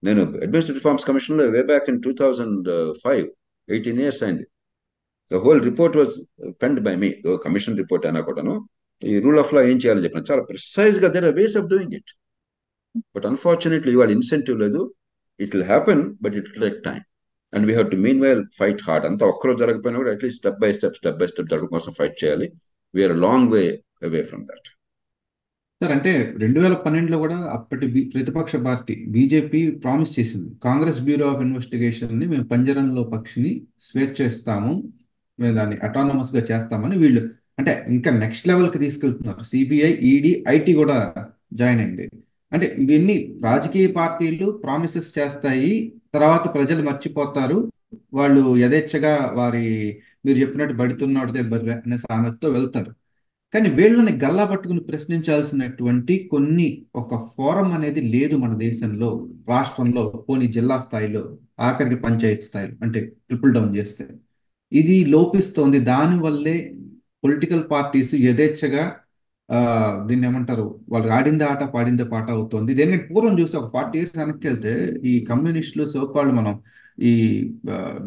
నేను అడ్మినిస్ట్రేటివ్ రిఫార్మ్స్ కమిషన్లో వే బ్యాక్ ఇన్ 2005, 18 years అయింది. The whole report was penned by me. Commission report అయినా కూడాను ఈ రూల్ ఆఫ్ లా ఏం చేయాలని చెప్పిన చాలా ప్రిసైజ్ గా there are ways of doing it. But unfortunately ఇవాళ ఇన్సెంటివ్ లేదు. It will happen but it will take time and we have to meanwhile fight hard. అంతా ఒక్కరో జరగకపోయినా కూడా అట్లీస్ట్ స్టెప్ బై స్టెప్ జరగడం కోసం ఫైట్ చేయాలి. We're long way away from that.
Sir అంటే 2012లో కూడా అప్పటి ప్రతిపక్ష పార్టీ బీజేపీ ప్రామిస్ చేసింది, కాంగ్రెస్ బ్యూరో ఆఫ్ ఇన్వెస్టిగేషన్ ని మేము పంజరంలో పక్షిని స్వేచ్ఛ ఇస్తాము, మేము దాన్ని అటానమస్ గా చేస్తామని వీళ్ళు అంటే ఇంకా నెక్స్ట్ లెవెల్ కి తీసుకెళ్తున్నారు. సిబిఐ, ఈడీ, ఐటీ కూడా జాయిన్ అయింది. అంటే ఇవన్నీ రాజకీయ పార్టీలు ప్రామిసెస్ చేస్తాయి, తర్వాత ప్రజలు మర్చిపోతారు, వాళ్ళు యథేచ్ఛగా వారి మీరు చెప్పినట్టు బడితున్నాడితే బర్రె అనే సామెతతో వెళ్తారు. కానీ వీళ్ళని గల్లా పట్టుకుని ప్రశ్నించాల్సినటువంటి ఒక ఫోరం అనేది లేదు మన దేశంలో, రాష్ట్రంలో, పోనీ జిల్లా స్థాయిలో, ఆఖరికి పంచాయత్ స్థాయిలో, అంటే ట్రిపుల్ డౌన్ చేస్తే ఇది లోపిస్తోంది. దానివల్లే పొలిటికల్ పార్టీస్ యథేచ్ఛగా ఆ దీన్ని ఏమంటారు, వాళ్ళు ఆడిందే ఆట పాడిందే పాట అవుతోంది. దేనికంటే పూర్వం చూసి ఒక 40 years వెనక్కి వెళ్తే ఈ కమ్యూనిస్టులు సోకాళ్ళు మనం ఈ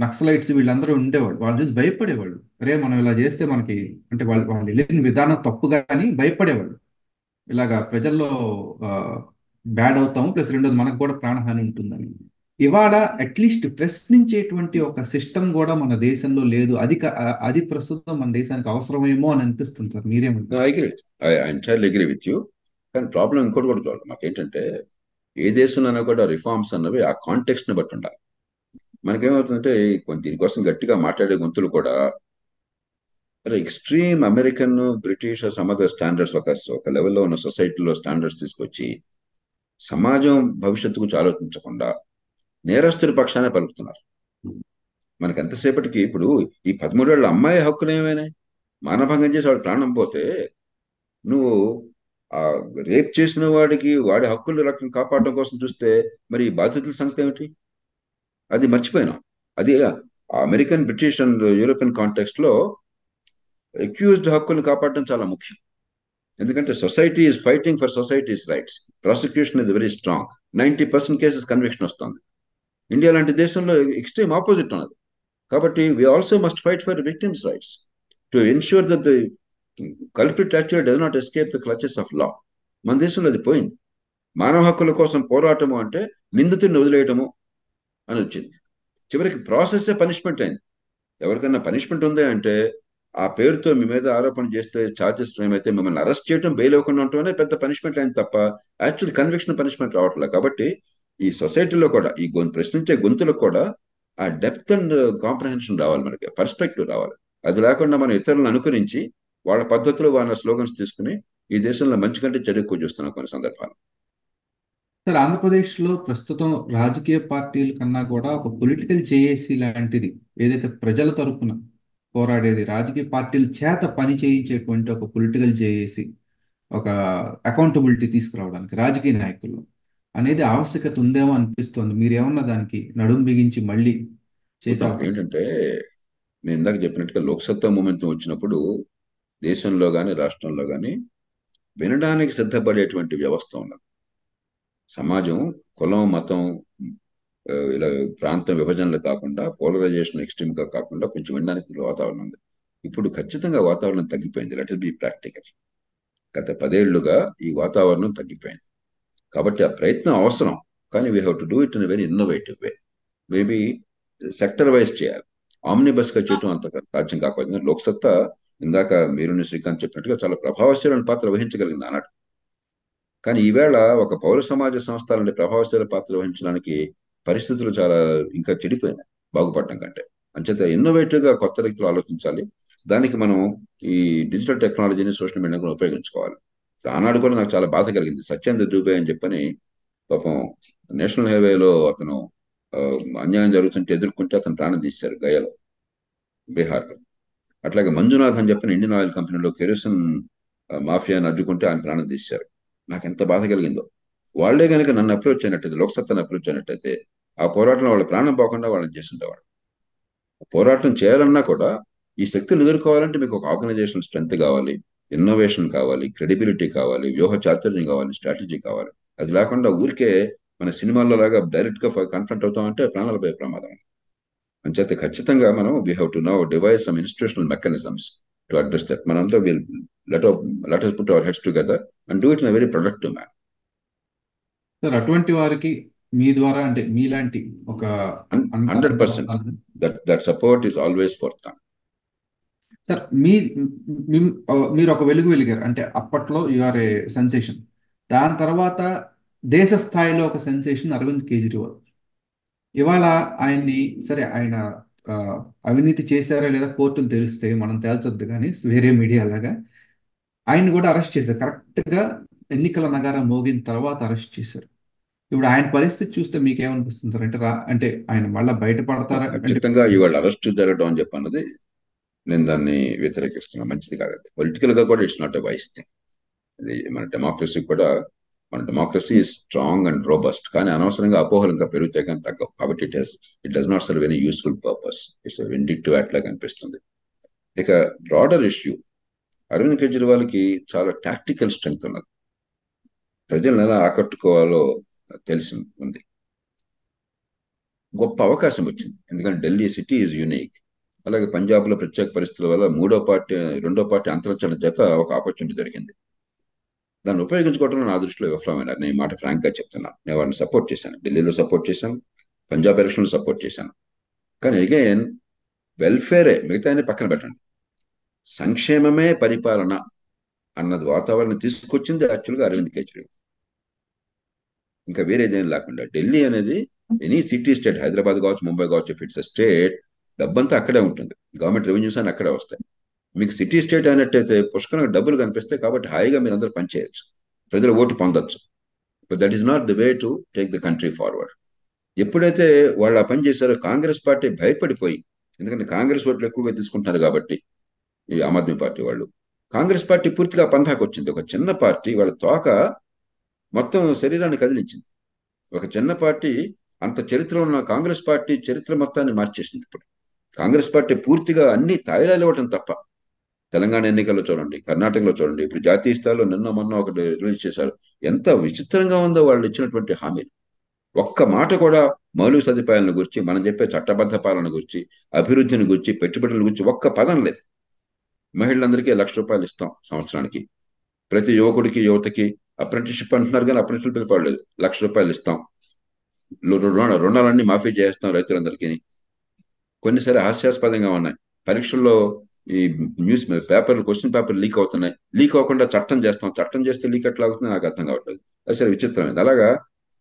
నక్సలైట్స్ వీళ్ళందరూ ఉండేవాళ్ళు, వాళ్ళు చూసి భయపడేవాళ్ళు. అరే మనం ఇలా చేస్తే మనకి అంటే వాళ్ళు వెళ్ళిన విధానం తప్పు కానీ భయపడేవాళ్ళు, ఇలాగా ప్రజల్లో బ్యాడ్ అవుతాము, ప్లస్ రెండోది మనకు కూడా ప్రాణహాని ఉంటుందని. ఇవాళ అట్లీస్ట్ ప్రశ్నించేటువంటి ఒక సిస్టమ్ కూడా మన దేశంలో లేదు. అది ప్రస్తుతం మన దేశానికి అవసరమేమో అని అనిపిస్తుంది సార్, మీరేమంటారు?
I agree, I entirely agree with you. కానీ ప్రాబ్లం ఇంకోటి కూడా చూడాలి. మాకేంటంటే ఏ దేశంలోనైనా కూడా రిఫార్మ్స్ అన్నవి ఆ కాంటెక్స్ట్ ని బట్టి ఉండాలి. మనకేమవుతుందంటే దీనికోసం గట్టిగా మాట్లాడే గొంతులు కూడా extreme American, British, some other standards ఒక లెవెల్లో ఉన్న సొసైటీలో స్టాండర్డ్స్ తీసుకొచ్చి సమాజం భవిష్యత్తు గురించి ఆలోచించకుండా నేరస్తుడి పక్షానే పలుకుతున్నారు. మనకి ఎంతసేపటికి ఇప్పుడు ఈ 13 ఏళ్ల అమ్మాయి హక్కులు ఏమైనాయి? మానభంగం చేసి వాడు ప్రాణం పోతే నువ్వు ఆ రేప్ చేసిన వాడి హక్కుల రకం కాపాడడం కోసం చూస్తే మరి ఈ బాధితుల సంగతి ఏమిటి? అది మర్చిపోయినాం. అది American, British and European context లో అక్యూజ్డ్ హక్కులను కాపాడడం చాలా ముఖ్యం. ఎందుకంటే society is fighting for society's rights. Prosecution is very strong. 90% cases conviction వస్తుంది. ఇండియా లాంటి దేశంలో ఎక్స్ట్రీమ్ ఆపోజిట్ ఉన్నది. కాబట్టి we also must fight for victims rights to ensure that the culprit actually does not escape the clutches of law. మన దేశంలో అది పోయింది. మానవ హక్కుల కోసం పోరాటము అంటే నిందితుడిని వదిలేయటము అని వచ్చింది. చివరికి ప్రాసెస్సే పనిష్మెంట్ అయింది. ఎవరికైనా పనిష్మెంట్ ఉంది అంటే ఆ పేరుతో మీ మీద ఆరోపణ చేస్తే ఛార్జెస్ ఏమైతే మిమ్మల్ని అరెస్ట్ చేయడం, బెయిల్ ఇవ్వకుండా ఉండటమే పెద్ద పనిష్మెంట్ అయింది తప్ప యాక్చువల్ కన్విక్షన్ పనిష్మెంట్ రావట్లేదు. కాబట్టి ఈ సొసైటీలో కూడా ఈ ప్రశ్నించే గొంతులకు కూడా ఆ డెప్త్ అండ్ కాంప్రహెన్షన్ రావాలి, మనకి పర్స్పెక్టివ్ రావాలి. అది లేకుండా మనం ఇతరులను అనుకరించి వాళ్ళ పద్ధతిలో వాళ్ళ స్లోగన్స్ తీసుకుని ఈ దేశంలో మంచి కంటే చెడు ఎక్కువ చూస్తున్నాం కొన్ని సందర్భాలు.
సార్ ఆంధ్రప్రదేశ్లో ప్రస్తుతం రాజకీయ పార్టీల కన్నా కూడా ఒక పొలిటికల్ జేఏసీ లాంటిది ఏదైతే ప్రజల తరపున పోరాడేది, రాజకీయ పార్టీల చేత పని చేయించేటువంటి ఒక పొలిటికల్ జేఏసీ, ఒక అకౌంటబిలిటీ తీసుకురావడానికి రాజకీయ నాయకుల్లో అనేది ఆవశ్యకత ఉందేమో అనిపిస్తోంది. మీరేమన్నా దానికి నడుం బిగించి మళ్ళీ చేసే అవకాశం?
ఏంటంటే నేను ఇందాక చెప్పినట్టుగా లోక్సత్తా మూమెంట్ వచ్చినప్పుడు దేశంలో కానీ రాష్ట్రంలో కానీ వినడానికి సిద్ధపడేటువంటి వ్యవస్థ ఉన్నది. సమాజం కులం, మతం, ఇలా ప్రాంత విభజనలు కాకుండా, పోలరైజేషన్ ఎక్స్ట్రీమ్ గా కాకుండా కొంచెం వినడానికి వాతావరణం ఉంది. ఇప్పుడు ఖచ్చితంగా వాతావరణం తగ్గిపోయింది. Let is be practical. గత 10 ఏళ్లుగా ఈ వాతావరణం తగ్గిపోయింది. కాబట్టి ఆ ప్రయత్నం అవసరం, కానీ we have to do it in very innovative way. Maybe sector wise చేయాలి. ఆమ్నిబస్ గా చేయటం అంత సాధ్యం కాకపోయింది. లోక్సత్తా ఇందాక మీరు శ్రీకాంత్ చెప్పినట్టుగా చాలా ప్రభావశీలమైన పాత్ర వహించగలిగింది ఆనాడు. కానీ ఈవేళ ఒక పౌర సమాజ సంస్థ లాంటి ప్రభావశీల పాత్ర వహించడానికి పరిస్థితులు చాలా ఇంకా చెడిపోయినాయి బాగుపడడం కంటే. అంచేత ఇన్నోవేటివ్గా కొత్త రీతిలో ఆలోచించాలి. దానికి మనం ఈ డిజిటల్ టెక్నాలజీని సోషల్ మీడియా కూడా ఉపయోగించుకోవాలి. ఆనాడు కూడా నాకు చాలా బాధ కలిగింది. సత్యేంద్ర దూబే అని చెప్పని పాపం నేషనల్ హైవేలో అతను ఆ, అన్యాయం జరుగుతుంటే ఎదుర్కొంటే అతను ప్రాణం తీశారు గయలో, బీహార్లో. అట్లాగే మంజునాథ్ అని చెప్పిన ఇండియన్ ఆయిల్ కంపెనీలో కెరోసిన్ మాఫియాని అడ్డుకుంటే ఆయన ప్రాణం తీశారు. నాకు ఎంత బాధ కలిగిందో. వాళ్ళే కనుక నన్ను అప్రోచ్ అయినట్టయితే, లోక్సత్తాను అప్రోచ్ అయినట్టయితే, ఆ పోరాటంలో వాళ్ళ ప్రాణం పోకుండా వాళ్ళని చేస్తుండేవాడు. పోరాటం చేయాలన్నా కూడా ఈ శక్తులు ఎదుర్కోవాలంటే మీకు ఒక ఆర్గనైజేషన్ స్ట్రెంత్ కావాలి, ఇన్నోవేషన్ కావాలి, క్రెడిబిలిటీ కావాలి, వ్యూహ చాతుర్యం కావాలి, స్ట్రాటజీ కావాలి. అది లేకుండా ఊరికే మన సినిమాల్లో లాగా డైరెక్ట్ గా కన్ఫ్రంట్ అవుతామంటే ప్రాణాలపై ప్రమాదం. అంచేత ఖచ్చితంగా మనం we have to now devise some institutional mechanisms to address that. మనంతా will let let us put our heads together and do it in a very productive manner.
Sir అటువంటి వారికి మీ ద్వారా అంటే మీలాంటి ఒక అన్నదాత
100% that support is always forthcoming.
Sir మీరు ఒక వెలుగు వెలిగారు అంటే అప్పట్లో యు ఆర్ ఏ సెన్సేషన్. దాని తర్వాత దేశ స్థాయిలో ఒక సెన్సేషన్ అరవింద్ కేజ్రీవాల్. ఇవాళ ఆయన్ని సరే ఆయన ఆ, అవినీతి చేశారా లేదా కోర్టులు తెలుస్తే మనం తేల్చొద్దు కానీ వేరే మీడియా లాగా ఆయన్ని కూడా అరెస్ట్ చేశారు. కరెక్ట్ గా ఎన్నికల నగారా మోగిన తర్వాత అరెస్ట్ చేశారు. ఇప్పుడు ఆయన పరిస్థితి చూస్తే మీకేమనిపిస్తుంది సార్? అంటే అంటే ఆయన మళ్ళీ బయటపడతారా అంటే?
ఖచ్చితంగా ఇవాళ అరెస్ట్ జరగడం అని చెప్పన్నది నేను దాన్ని వ్యతిరేకిస్తున్నా. మంచిది కాదు. పొలిటికల్ గా కూడా it's not a wise thing. ఇది మన democracy is strong and robust. కానీ అనవసరంగా అపోహలు ఇంకా పెరుగుతాయి కానీ తగ్గవు. కాబట్టి it does not serve any useful purpose. It's vindictive act లాగా అనిపిస్తుంది. ఇక బ్రాడర్ ఇష్యూ, అరవింద్ కేజ్రీవాల్కి చాలా టాక్టికల్ స్ట్రెంగ్త్ ఉన్నది. ప్రజలను ఎలా ఆకట్టుకోవాలో తెలిసి ఉంది. గొప్ప అవకాశం వచ్చింది. ఎందుకంటే ఢిల్లీ సిటీ ఈజ్ యూనిక్. అలాగే పంజాబ్లో ప్రత్యేక పరిస్థితుల వల్ల రెండో పార్టీ అంతరించడం చేత ఒక ఆపర్చునిటీ జరిగింది. దాన్ని ఉపయోగించుకోవడంలో నా దృష్టిలో విఫలమైనారు. నేను ఈ మాట ఫ్రాంక్ గా చెప్తున్నాను. నేను వారిని సపోర్ట్ చేశాను, ఢిల్లీలో సపోర్ట్ చేశాను, పంజాబ్ ఎలక్షన్లో సపోర్ట్ చేశాను. కానీ అగైన్ వెల్ఫేరే మిగతా పక్కన పెట్టండి, సంక్షేమమే పరిపాలన అన్నది వాతావరణం తీసుకొచ్చింది యాక్చువల్గా అరవింద్ కేజ్రీవాల్. ఇంకా వేరేదేం లేకుండా ఢిల్లీ అనేది ఎనీ సిటీ స్టేట్, హైదరాబాద్ కావచ్చు, ముంబై కావచ్చు, ఇఫ్ ఇట్స్ స్టేట్, డబ్బంతా అక్కడే ఉంటుంది. గవర్నమెంట్ రెవెన్యూస్ అని అక్కడే వస్తాయి. మీకు సిటీ స్టేట్ అయినట్టయితే పుష్కలంగా డబ్బులు కనిపిస్తాయి. కాబట్టి హాయిగా మీరు అందరూ పనిచేయచ్చు, ప్రజల ఓటు పొందొచ్చు. But that is not the way to take the country forward. ఎప్పుడైతే వాళ్ళు ఆ పని చేశారో కాంగ్రెస్ పార్టీ భయపడిపోయి, ఎందుకంటే కాంగ్రెస్ ఓట్లు ఎక్కువగా తీసుకుంటున్నారు కాబట్టి ఈ ఆమ్ ఆద్మీ పార్టీ వాళ్ళు, కాంగ్రెస్ పార్టీ పూర్తిగా పంథాకు వచ్చింది. ఒక చిన్న పార్టీ వాళ్ళ తోక మొత్తం శరీరాన్ని కదిలించింది. ఒక చిన్న పార్టీ అంత చరిత్ర ఉన్న కాంగ్రెస్ పార్టీ చరిత్ర మొత్తాన్ని మార్చేసింది. ఇప్పుడు కాంగ్రెస్ పార్టీ పూర్తిగా అన్ని తాయిలాలు ఇవ్వటం తప్ప, తెలంగాణ ఎన్నికల్లో చూడండి, కర్ణాటకలో చూడండి, ఇప్పుడు జాతీయ స్థాయిలో నిన్న మొన్న ఒకటి రిలీజ్ చేశారు. ఎంత విచిత్రంగా ఉందో వాళ్ళు ఇచ్చినటువంటి హామీలు. ఒక్క మాట కూడా మౌలిక సదుపాయాలను గురించి, మనం చెప్పే చట్టబద్ధ పాలన గురించి, అభివృద్ధిని గురించి, పెట్టుబడుల గురించి ఒక్క పదం లేదు. మహిళలందరికీ ₹1,00,000 ఇస్తాం సంవత్సరానికి, ప్రతి యువకుడికి యువతకి అప్రెంటిస్షిప్ అంటున్నారు కానీ అప్రెంటిస్షిప్ పిలపడలేదు. ₹1,00,000 ఇస్తాం, రుణాలన్నీ మాఫీ చేస్తాం రైతులందరికీ. కొన్నిసారి హాస్యాస్పదంగా ఉన్నాయి. పరీక్షల్లో ఈ న్యూస్ పేపర్లు, క్వశ్చన్ పేపర్ లీక్ అవుతున్నాయి. లీక్ అవ్వకుండా చట్టం చేస్తాం, చట్టం చేస్తే లీక్ ఎట్లా అవుతుంది నాకు అర్థం కావట్లేదు. అది సరే విచిత్రమైంది. అలాగా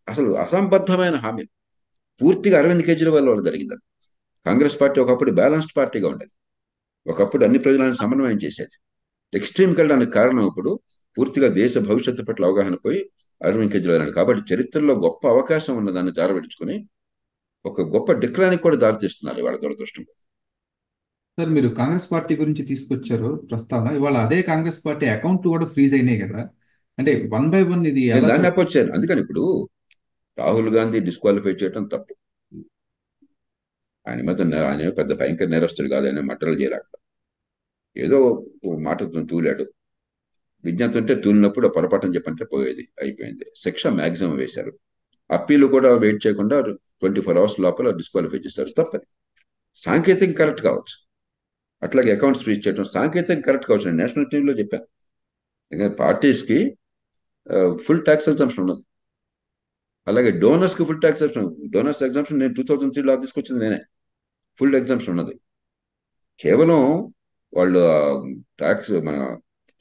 అసలు అసంబద్ధమైన హామీలు పూర్తిగా అరవింద్ కేజ్రీవాల్ వల్ల జరిగింది. కాంగ్రెస్ పార్టీ ఒకప్పుడు బ్యాలెన్స్డ్ పార్టీగా ఉండేది, ఒకప్పుడు అన్ని ప్రజలను సమన్వయం చేసేది. ఎక్స్ట్రీమ్కి వెళ్ళడానికి కారణం ఇప్పుడు పూర్తిగా దేశ భవిష్యత్తు పట్ల అవగాహన పోయి అరవింద్ కేజ్రీవాల్. కాబట్టి చరిత్రలో గొప్ప అవకాశం ఉన్న దాన్ని జారబెట్టుకుని ఒక గొప్ప డిక్లైన్కి కూడా దారితీస్తున్నారు ఇవాళ దురదృష్టం.
సార్ మీరు కాంగ్రెస్ పార్టీ గురించి తీసుకొచ్చారు ప్రస్తావన. ఇవాళ అదే కాంగ్రెస్ పార్టీ అకౌంట్లు కూడా ఫ్రీజ్ అయినాయి కదా. అంటే వన్ బై వన్ ఇది
నేను
ఎలా
దాన్ని అపోజ్ చేయను. అందుకని ఇప్పుడు రాహుల్ గాంధీ డిస్క్వాలిఫై చేయడం తప్పు. ఆయన పెద్ద భయంకర నేరస్తుడు కాదు, ఆయన మట్టలు చేయలేక ఏదో మాట తూలాడు. విజ్ఞత ఉంటే తూలినప్పుడు పొరపాటు చెప్పంటే పోయేది, అయిపోయింది. శిక్ష మ్యాక్సిమం వేశారు. అప్పీలు కూడా వెయిట్ చేయకుండా 24 hours లోపల డిస్క్వాలిఫై చేశారు. తప్పది. సాంకేతికం కరెక్ట్ కావచ్చు, అట్లాగే అకౌంట్స్ ఫ్రీజ్ చేయడం సాంకేతికం కరెక్ట్ కావచ్చు. నేను నేషనల్ టీవీలో చెప్పాను. ఎందుకంటే పార్టీస్కి ఫుల్ ట్యాక్స్ ఎగ్జామ్షన్ ఉన్నది. అలాగే డోనర్స్కి full tax exemption. Donors exemption నేను 2003లో తీసుకొచ్చింది నేనే. ఫుల్ ఎగ్జామ్షన్ ఉన్నది. కేవలం వాళ్ళు ట్యాక్స్ మన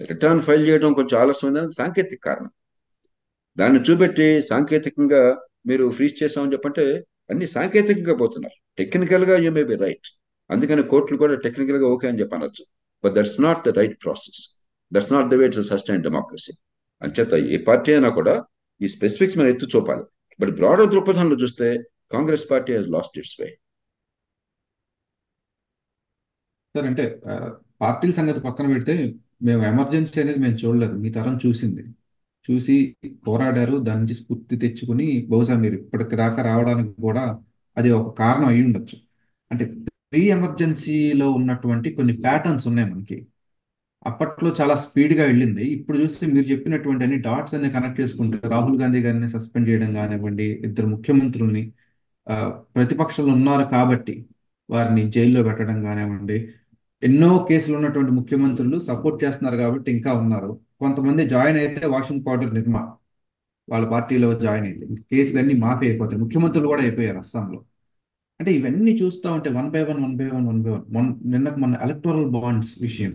రిటర్న్ ఫైల్ చేయడం కొంచెం ఆలస్యమైందని సాంకేతిక కారణం. దాన్ని చూపెట్టి సాంకేతికంగా మీరు ఫ్రీజ్ చేసామని చెప్పంటే అన్ని సాంకేతికంగా పోతున్నారు. టెక్నికల్గా యూ మే బి రైట్, అందుకని కోర్టులు కూడా టెక్నికల్గా ఓకే అని చెప్పనొచ్చు. But that's not the right process, that's not the way to sustain democracy. అంచేత ఏ పార్టీ అయినా కూడా ఈ స్పెసిఫిక్స్ మనం ఎత్తు చూపాలి. బట్ బ్రాడర్ దృక్పథంలో చూస్తే Congress party has lost its way.
Sir అంటే పార్టీల సంగతి పక్కన పెడితే మేము ఎమర్జెన్సీ అనేది మేము చూడలేదు, మీ తరం చూసింది. చూసి పోరాడారు, దాని నుంచి స్ఫూర్తి తెచ్చుకుని బహుశా మీరు ఇప్పటికి దాకా రావడానికి కూడా అది ఒక కారణం అయి ఉండొచ్చు. అంటే ప్రీ ఎమర్జెన్సీలో ఉన్నటువంటి కొన్ని ప్యాటర్న్స్ ఉన్నాయి మనకి. అప్పట్లో చాలా స్పీడ్గా వెళ్ళింది. ఇప్పుడు చూస్తే మీరు చెప్పినటువంటి అన్ని డాట్స్ అన్ని కనెక్ట్ చేసుకుంటే రాహుల్ గాంధీ గారిని సస్పెండ్ చేయడం కానివ్వండి, ఇద్దరు ముఖ్యమంత్రుల్ని ప్రతిపక్షంలో ఉన్నారు కాబట్టి వారిని జైల్లో పెట్టడం కానివ్వండి, ఎన్నో కేసులు ఉన్నటువంటి ముఖ్యమంత్రులు సపోర్ట్ చేస్తున్నారు కాబట్టి ఇంకా ఉన్నారు. కొంతమంది జాయిన్ అయితే వాషింగ్ పౌడర్ నిర్మా వాళ్ళ పార్టీలో జాయిన్ అయితే ఇంక కేసులన్నీ మాఫీ అయిపోతాయి. ముఖ్యమంత్రులు కూడా అయిపోయారు అస్సాంలో. అంటే ఇవన్నీ చూస్తూ ఉంటే one by one, one by one, one by one, నిన్నకు మన ఎలక్టోరల్ బాండ్స్ విషయం,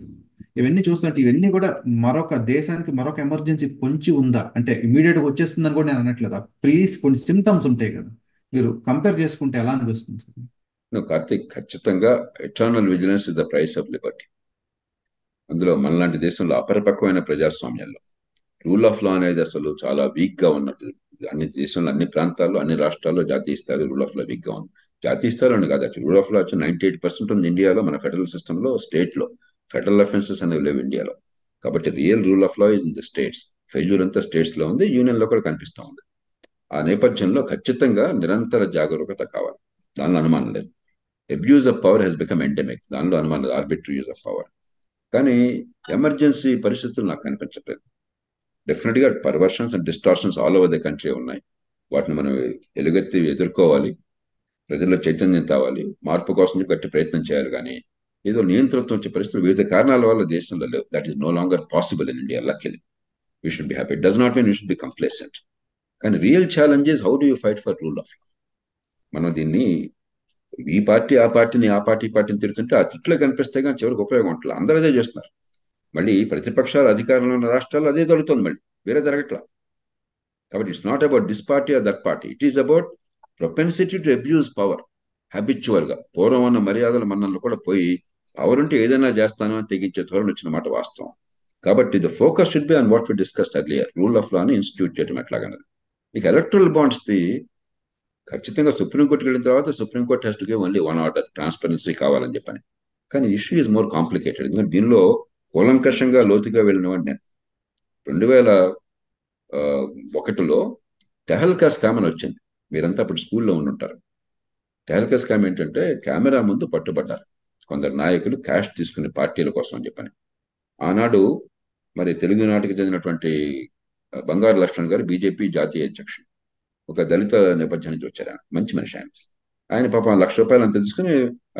ఇవన్నీ చూస్తుంటే ఇవన్నీ కూడా మరొక దేశానికి మరొక ఎమర్జెన్సీ పొంచి ఉందా అంటే ఇమీడియట్ గా వచ్చేస్తుందని కూడా నేను అనట్లేదు. కొన్ని సిమ్టమ్స్ ఉంటాయి కదా, మీరు కంపేర్ చేసుకుంటే ఎలా అనిపిస్తుంది సార్?
కార్తీక్, ఖచ్చితంగా eternal vigilance is the price of Liberty. అందులో మనలాంటి దేశంలో అపరిపక్వమైన ప్రజాస్వామ్యాల్లో రూల్ ఆఫ్ లా అనేది అసలు చాలా వీక్ గా ఉన్నట్టు. అన్ని దేశంలో అన్ని ప్రాంతాల్లో అన్ని రాష్ట్రాల్లో జాతీయ స్థాయిలో రూల్ ఆఫ్ లా వీక్ గా ఉంది. జాతీయ స్థాయిలో అని కాదు, రూల్ ఆఫ్ లా వచ్చి 98% ఉంది ఇండియాలో. మన ఫెడరల్ సిస్టంలో స్టేట్ లో ఫెడరల్ అఫెన్సెస్ అనేవి లేవు ఇండియాలో. కాబట్టి real rule of law is in the states. Failure అంతా స్టేట్స్ లో ఉంది, యూనియన్ లో కూడా కనిపిస్తూ ఉంది. ఆ నేపథ్యంలో ఖచ్చితంగా నిరంతర జాగరూకత కావాలి, దానిలో అనుమానం లేదు. Abuse of power has become endemic, దానిలో అనుమానం లేదు, ఆర్బిటరీ యూజ్ ఆఫ్ పవర్. కానీ ఎమర్జెన్సీ పరిస్థితులు నాకు కనిపించట్లేదు. డెఫినెట్ గా perversions and distortions all over the country ఉన్నాయి. వాటిని మనం ఎలుగెత్తి ఎదుర్కోవాలి, ప్రజల్లో చైతన్యం తేవాలి, మార్పు కోసం గట్టి ప్రయత్నం చేయాలి. కానీ ఏదో నియంతృత్వం వచ్చే పరిస్థితులు వివిధ కారణాల వల్ల దేశంలో లేవు. That is no longer possible in India. Luckily we should be happy. It does not mean we should be complacent. కానీ real challenges how do you fight for rule of law. మనం దీన్ని ఈ పార్టీ ఆ పార్టీని, ఆ party ఈ పార్టీని తిరుగుతుంటే ఆ తిట్లు కనిపిస్తే కానీ చివరికి ఉపయోగం ఉంటుంది. అందరూ అదే చేస్తున్నారు. మళ్ళీ ప్రతిపక్షాలు అధికారంలో ఉన్న రాష్ట్రాల్లో అదే జరుగుతుంది, మళ్ళీ వేరే జరగట్లా. కాబట్టి it's not about this party or that party, it is about propensity to abuse power. Habitual గా పూర్వం ఉన్న మర్యాదల మన్నలు కూడా పోయి పవర్ ఉంటే ఏదైనా చేస్తాను అని తెగించే ధోరణి వచ్చిన మాట వాస్తవం. కాబట్టి the focus should be on what we discussed earlier, rule of లాని ఇన్స్టిట్యూట్ చేయడం ఎట్లాగన్నది. ఇక ఎలక్ట్రల్ బాండ్స్ ది ఖచ్చితంగా సుప్రీంకోర్టుకి వెళ్ళిన తర్వాత supreme court has to give only one order, transparency కావాలని చెప్పని. కానీ ఇష్యూ ఈజ్ మోర్ కాంప్లికేటెడ్. ఎందుకంటే దీనిలో కూలంకషంగా లోతుగా వెళ్ళిన వాడిని నేను. 2001లో టెహల్కా స్కామ్ అని వచ్చింది. మీరంతా అప్పుడు స్కూల్లో ఉండుంటారు. టెహల్కా స్కామ్ ఏంటంటే కెమెరా ముందు పట్టుబడ్డారు కొందరు నాయకులు క్యాష్ తీసుకునే పార్టీల కోసం అని చెప్పని. ఆనాడు మరి తెలుగునాటికి చెందినటువంటి బంగారు లక్ష్మణ్ గారు బీజేపీ జాతీయ అధ్యక్షుడు, ఒక దళిత నేపథ్యం నుంచి వచ్చారు. ఆయన మంచి మనిషి. ఆయన పాపం ₹1,00,000 అంత తీసుకుని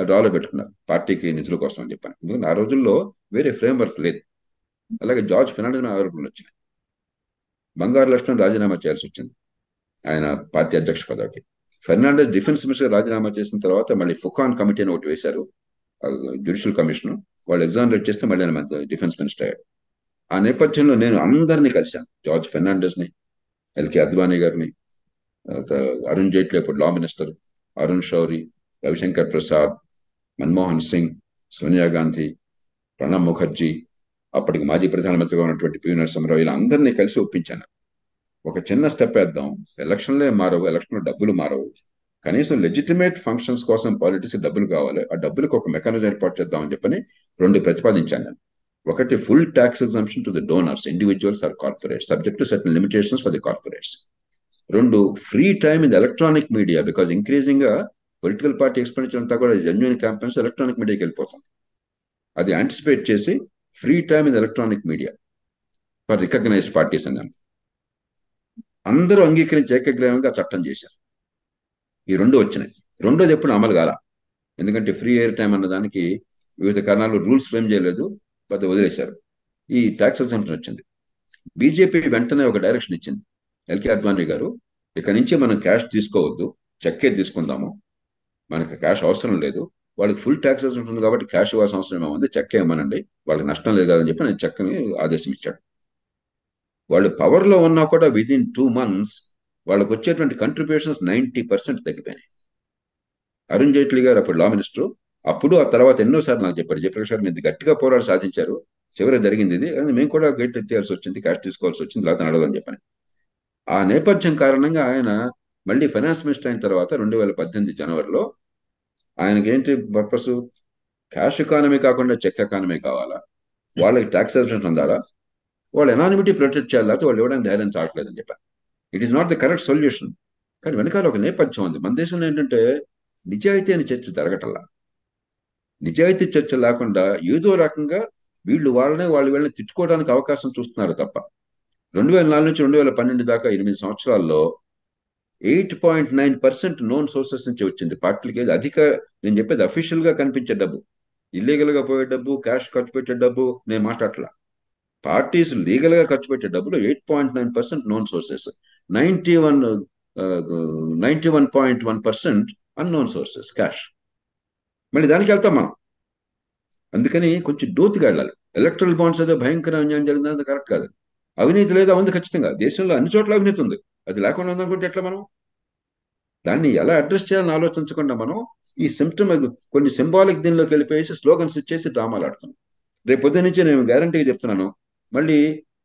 డ్రాలో పెట్టుకున్నారు పార్టీకి నిధుల కోసం అని చెప్పాను. ఎందుకంటే ఆ రోజుల్లో వేరే ఫ్రేమ్ వర్క్ లేదు. అలాగే జార్జ్ ఫెర్నాండెస్ ఆరోపణలు వచ్చినాయి. బంగారు లక్ష్మణ్ రాజీనామా చేయాల్సి వచ్చింది ఆయన పార్టీ అధ్యక్ష పదవికి. ఫెర్నాండెస్ డిఫెన్స్ మినిస్టర్ రాజీనామా చేసిన తర్వాత మళ్ళీ ఫుకాన్ కమిటీ అని ఒకటి వేశారు, జ్యుడిషియల్ కమిషన్. వాళ్ళు ఎగ్జామినేట్ చేస్తే మళ్ళీ ఆయన డిఫెన్స్ మినిస్టర్ అయ్యాడు. ఆ నేపథ్యంలో నేను అందరినీ కలిశాను, జార్జ్ ఫెర్నాండెస్ ని, ఎల్కే అద్వానీ గారిని, అరుణ్ జైట్లీ అప్పుడు లా మినిస్టర్, అరుణ్ షౌరి, రవిశంకర్ ప్రసాద్, మన్మోహన్ సింగ్, సోనియా గాంధీ, ప్రణబ్ ముఖర్జీ, అప్పటికి మాజీ ప్రధానమంత్రిగా ఉన్నటువంటి పివి నరసింహరావు, ఇలా అందరినీ కలిసి ఒప్పించాను. ఒక చిన్న స్టెప్ వేద్దాం, ఎలక్షన్లే మారవు, ఎలక్షన్లో డబ్బులు మారవు, కనీసం లెజిటిమేట్ ఫంక్షన్స్ కోసం పాలిటిక్స్ డబ్బులు కావాలి, ఆ డబ్బులకు ఒక మెకానిజం ఏర్పాటు చేద్దామని చెప్పని 2 ప్రతిపాదించాను నేను. ఒకటి, full tax exemption to the donors, individuals or corporates, subject to certain limitations for the corporates. 2, free time in electronic media, because increasing గా పొలిటికల్ పార్టీ ఎక్స్పెండిచర్ అంతా కూడా జెన్యున్ క్యాంపెయిన్స్ ఎలక్ట్రానిక్ మీడియాకి వెళ్ళిపోతుంది. అది యాంటిసిపేట్ చేసి free time in electronic media for recognised parties అన్నాను. అందరూ అంగీకరించి ఏకగ్రీవంగా చట్టం చేశారు. ఈ 2 వచ్చినాయి. రెండోది ఎప్పుడు అమలు కాల, ఎందుకంటే ఫ్రీ ఎయిర్ టైం అన్న దానికి వివిధ కారణాలు రూల్స్ ఫ్రేమ్ చేయలేదు, పెద్ద వదిలేశారు. ఈ ట్యాక్స్ ఎగ్జంప్షన్ వచ్చింది. బీజేపీ వెంటనే ఒక డైరెక్షన్ ఇచ్చింది, ఎల్కే అద్వానీ గారు, ఇక నుంచి మనం క్యాష్ తీసుకోవద్దు, చెక్కే తీసుకుందాము, మనకు క్యాష్ అవసరం లేదు, వాళ్ళకి ఫుల్ ట్యాక్సెస్ ఉంటుంది కాబట్టి క్యాష్ ఇవ్వాల్సిన అవసరం ఏముంది, చెక్ ఇవ్వమనండి, వాళ్ళకి నష్టం లేదు కదని చెప్పి నేను చెక్ని ఆదేశం ఇచ్చాడు. వాళ్ళు పవర్లో ఉన్నా కూడా విదిన్ 2 months వాళ్ళకి వచ్చేటువంటి కంట్రిబ్యూషన్స్ 90% తగ్గిపోయినాయి. అరుణ్ జైట్లీ గారు అప్పుడు లా మినిస్టర్, అప్పుడు ఆ తర్వాత ఎన్నోసార్లు నాకు చెప్పాడు, జయప్రకాష్ గారు మీరు గట్టిగా పోరాడి సాధించారు, చివరికి జరిగింది ఇది, కానీ మేము కూడా గేట్ ఎత్తేయాల్సి వచ్చింది, క్యాష్ తీసుకోవాల్సి వచ్చింది, లేకపోతే నడవదని చెప్పాను. ఆ నేపథ్యం కారణంగా ఆయన మళ్ళీ ఫైనాన్స్ మినిస్టర్ అయిన తర్వాత 2018 జనవరిలో ఆయనకి ఏంటి పర్పస్, క్యాష్ ఎకానమీ కాకుండా చెక్ ఎకానమీ కావాలా, వాళ్ళకి ట్యాక్స్ ఎగ్జెంప్షన్ ఉండాలా, వాళ్ళ ఎనానిమిటీ ప్రొటెక్ట్ చేయాలి, లేకపోతే వాళ్ళు ఇవ్వడానికి ధైర్యం చావట్లేదని చెప్పాను. It is not the correct solution. కానీ వెనకాల ఒక నేపథ్యం ఉంది. మన దేశంలో ఏంటంటే నిజాయితీ అని చర్చ జరగటల్లా. నిజాయితీ చర్చ లేకుండా ఏదో రకంగా వీళ్ళు వీళ్ళని తిట్టుకోవడానికి అవకాశం చూస్తున్నారు తప్ప. 2004 నుంచి 2012 దాకా 8 సంవత్సరాల్లో 8.9% నోన్ సోర్సెస్ నుంచి వచ్చింది పార్టీలకి. ఏది అధిక, నేను చెప్పేది అఫీషియల్ గా కనిపించే డబ్బు, ఇల్లీగల్ గా పోయే డబ్బు, క్యాష్ ఖర్చు పెట్టే డబ్బు నేను మాట్లాడట్లా. పార్టీస్ లీగల్ గా ఖర్చు పెట్టే డబ్బులు 8.9% known sources, 91.1% unknown sources cash. మళ్ళీ దానికి వెళ్తాం మనం. అందుకని కొంచెం డోతుగా వెళ్ళాలి. ఎలక్ట్రల్ బాండ్స్ ఏదో భయంకర అన్యాయం జరిగింది, కరెక్ట్ కాదు. అవినీతి లేదా ఉంది ఖచ్చితంగా, దేశంలో అన్ని చోట్ల అవినీతి ఉంది, అది లేకుండా ఉందనుకుంటే ఎట్లా మనం దాన్ని ఎలా అడ్రస్ చేయాలని ఆలోచించకుండా మనం ఈ సిమ్టమ్ కొన్ని సింబాలిక్ దీనిలోకి వెళ్ళిపోయేసి స్లోగన్స్ ఇచ్చేసి డ్రామాలు ఆడుతున్నాం. రేపు పొద్దున్న నుంచి నేను గ్యారంటీగా చెప్తున్నాను, మళ్ళీ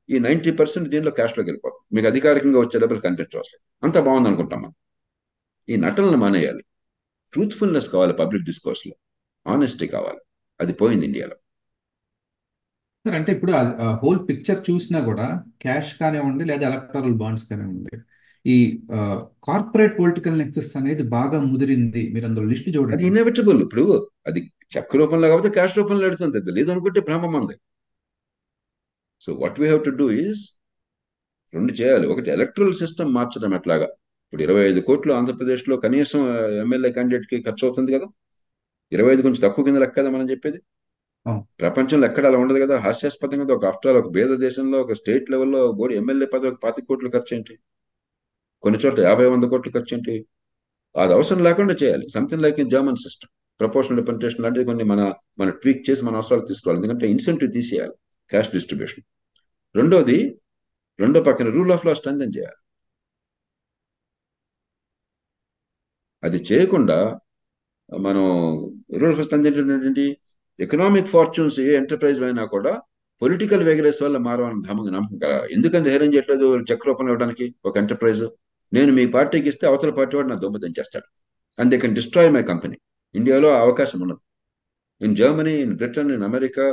ఈ 90% దీనిలో క్యాష్లోకి వెళ్ళిపోతాం, మీకు అధికారికంగా వచ్చే డబ్బులు కనిపించవచ్చు, అంతా బాగుంది అనుకుంటాం మనం. ఈ నటనలు మానేయాలి. ట్రూత్ఫుల్నెస్ కావాలి, పబ్లిక్ డిస్కోర్స్లో ఆనెస్టీ కావాలి, అది పోయింది ఇండియాలో.
సార్ అంటే ఇప్పుడు హోల్ పిక్చర్ చూసినా కూడా క్యాష్ కానివ్వండి లేదా ఎలక్టరల్ బాండ్స్ కానివ్వండి, ఈ కార్పొరేట్ పొలిటికల్ నెక్సెస్ అనేది బాగా ముదిరింది. మీరు అందులో లిస్ట్
అది
చూడండి.
ఇన్ఎవిటబుల్. ఇప్పుడు అది చెక్ రూపంలో కాకపోతే క్యాష్ రూపంలో ఎడుతుంది, లేదు అనుకుంటే భ్రమం ఉంది. So what we have to do is రెండు చేయాలి. ఒకటి ఎలక్ట్రల్ సిస్టమ్ మార్చడం ఎట్లాగా. ఇప్పుడు 25 కోట్లు ఆంధ్రప్రదేశ్లో కనీసం ఎమ్మెల్యే క్యాండిడేట్కి ఖర్చు అవుతుంది కదా. 25 కొంచెం తక్కువ కింద లెక్క కదా మనం చెప్పేది.
అవును.
ప్రపంచంలో ఎక్కడ అలా ఉండదు కదా. హాస్యాస్పదంగా ఒక ఆఫ్టర్ ఆల్ ఒక పేద దేశంలో ఒక స్టేట్ లెవెల్లో బోడి ఎమ్మెల్యే పదవికి 25 కోట్లు ఖర్చు ఏంటి, కొన్ని చోట్ల 50-100 కోట్లు ఖర్చు ఏంటి. అది అవసరం లేకుండా చేయాలి. Something like in German system, proportional representation లాంటివి కొన్ని మన ట్వీక్ చేసి మన అవసరాలు తీసుకోవాలి. ఎందుకంటే ఇన్సెంటివ్ తీసేయాలి క్యాష్ డిస్ట్రిబ్యూషన్. రెండోది, రెండో పక్కన రూల్ ఆఫ్ లా స్ట్రెంథెన్ చేయాలి. అది చేయకుండా మనం రూల్ ఆఫ్ స్ట్రెంథెన్ ఏంటి, ఎకనామిక్ ఫార్చ్యూన్స్ ఏ ఎంటర్ప్రైజ్ అయినా కూడా పొలిటికల్ వేగరేస్ వల్ల మారవాలని నమ్మకం కలగాలి. ఎందుకంటే ధైర్యం చేయట్లేదు చెక్ రూపంలో ఇవ్వడానికి ఒక ఎంటర్ప్రైజ్, నేను మీ పార్టీకి ఇస్తే అవతల పార్టీ వాడు నా దొంగ తెంచేస్తాడు, and they can destroy my company. ఇండియాలో ఆ అవకాశం ఉన్నది. In Germany, in Britain, in America,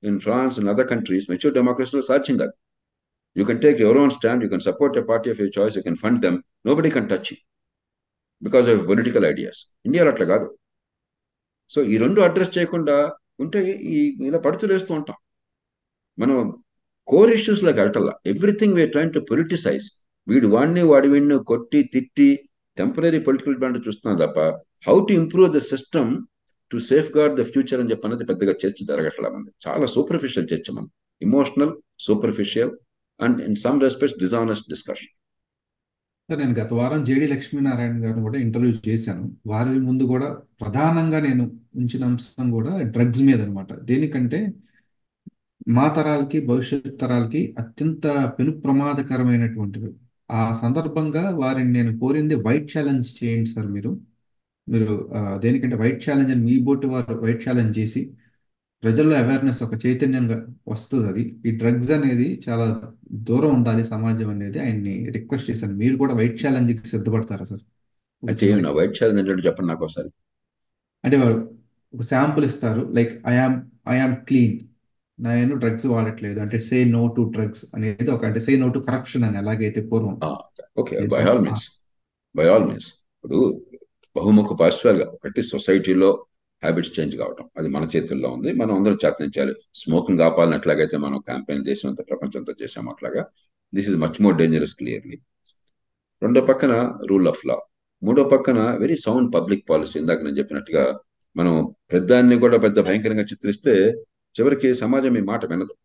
in France, in other countries, mature డెమోక్రసీలో సాధ్యం కాదు. You can take your own stand, you can support a party of your choice, you can fund them, nobody can touch you because of political ideas. ఇండియాలో అట్లా కాదు. So ఈ రెండు address చేయకుండా ఉంటే ఈ ఇలా పడుతులేస్తూ ఉంటాం మనం. కోర్ ఇష్యూస్లోకి వెళ్ళటల్లా. Everything we're trying to politicize. వాడి వీడిని కొట్టి తిట్టి టెంపరీ పొలిటికల్ బ్యాండ్ చూస్తున్నాం తప్ప how to improve the system to safeguard the future అని చెప్పన్నది పెద్దగా చర్చ జరగట్లా. మంది చాలా సూపర్ఫిషియల్ చర్చ, మనం emotional, superficial and in some respects dishonest discussion.
Sir నేను గత వారం జేడి లక్ష్మీనారాయణ గారిని కూడా ఇంటర్వ్యూ చేశాను. వారి ముందు కూడా ప్రధానంగా నేను ఉంచిన అంశం కూడా డ్రగ్స్ మీద అనమాట. దేనికంటే మా తరాలకి భవిష్యత్ తరాలకి అత్యంత పెను ప్రమాదకరమైనటువంటివి. ఆ సందర్భంగా వారిని నేను కోరింది వైట్ ఛాలెంజ్ చేయండి సార్. మీరు మీరు దేనికంటే వైట్ ఛాలెంజ్ అని మీ బోటి వారు వైట్ ఛాలెంజ్ చేసి ప్రజల్లో అవేర్నెస్ ఒక చైతన్యంగా వస్తుంది. అది ఈ డ్రగ్స్ అనేది చాలా దూరం ఉండాలి సమాజం అనేది ఆయన్ని రిక్వెస్ట్ చేశాను. మీరు కూడా వైట్ ఛాలెంజ్కి సిద్ధపడతారా సార్? ఒక
అంటే
చిన్న
నా వైట్ ఛాలెంజ్ ఏంటంటే చెప్పండి నాకు ఒకసారి.
అంటే వారు ఒక శాంపుల్ ఇస్తారు, లైక్ ఐఆమ్ క్లీన్, నేను డ్రగ్స్ వాడట్లేదు అంటే సే నో టు డ్రగ్స్ అనేది ఒక, అంటే సే నో టు కరప్షన్ అని ఎలాగైతే పూర్వం
ఓకే, బై
చేశారు.
All means, by all means. ఇప్పుడు బహుముఖ పార్శ్వాలుగా ఒకటి సొసైటీలో హ్యాబిట్స్ చేంజ్ కావటం, అది మన చేతుల్లో ఉంది. మనం అందరం చేతనించాలి. స్మోకింగ్ ఆపాలని ఎట్లాగైతే మనం క్యాంపెయిన్ దేశం అంతా ప్రపంచంతో చేసాం అట్లాగా this is much more dangerous clearly. రెండో పక్కన రూల్ ఆఫ్ లా, మూడో పక్కన వెరీ సౌండ్ పబ్లిక్ పాలసీ. ఇందాక నేను చెప్పినట్టుగా మనం పెద్దాన్ని కూడా పెద్ద భయంకరంగా చిత్రిస్తే చివరికి సమాజం ఈ మాట వినదు.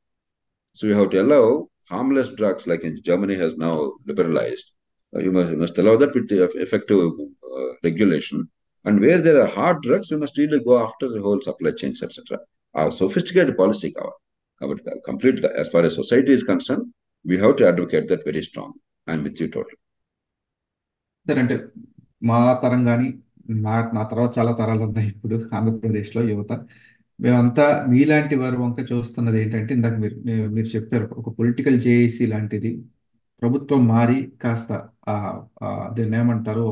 So you have to allow harmless drugs like in Germany has now liberalized. You must allow that with the effective regulation and where there are hard drugs you must really go after the whole supply chains etcetera. ఆ sophisticated policy కావాలి. కాబట్టి complete గా as far as society is concerned we have to advocate that very strong and with you total.
Sir అంటే మా తరం కానీ నా తర్వాత చాలా తరాలు ఉన్నాయి ఇప్పుడు ఆంధ్రప్రదేశ్లో యువత. మేమంతా మీలాంటి వారి వంక చూస్తున్నది ఏంటంటే ఇందాక మీరు చెప్పారు ఒక పొలిటికల్ జేఏసీ లాంటిది ప్రభుత్వం మారి కాస్త ఆ, దీన్ని ఏమంటారు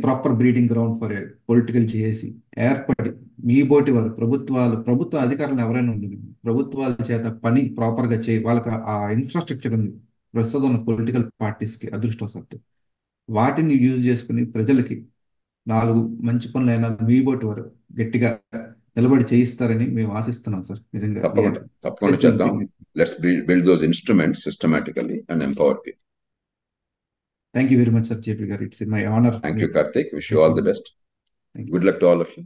proper breeding ground for political JAC ఏర్పడి మీ బోటి వారు ప్రభుత్వ అధికారులు ఎవరైనా ఉండదు ప్రభుత్వాల చేత పని ప్రాపర్ గా చేయి వాళ్ళకి ఆ ఇన్ఫ్రాస్ట్రక్చర్ ఉంది ప్రస్తుతం ఉన్న పొలిటికల్ పార్టీస్కి అదృష్టవశాత్తు వాటిని యూజ్ చేసుకుని ప్రజలకి నాలుగు మంచి పనులైనా మీ బోటి వారు గట్టిగా నిలబడి చేయిస్తారని మేము ఆశిస్తున్నాం సార్. నిజంగా
తప్పకుండా తప్పకుండా చేద్దాం. Let's build those instruments systematically and empower people.
Thank you very much sir JP గారు. It's my honour.
Thank you Karthik. Wish you all the best.
Thank you.
Good luck to all of you.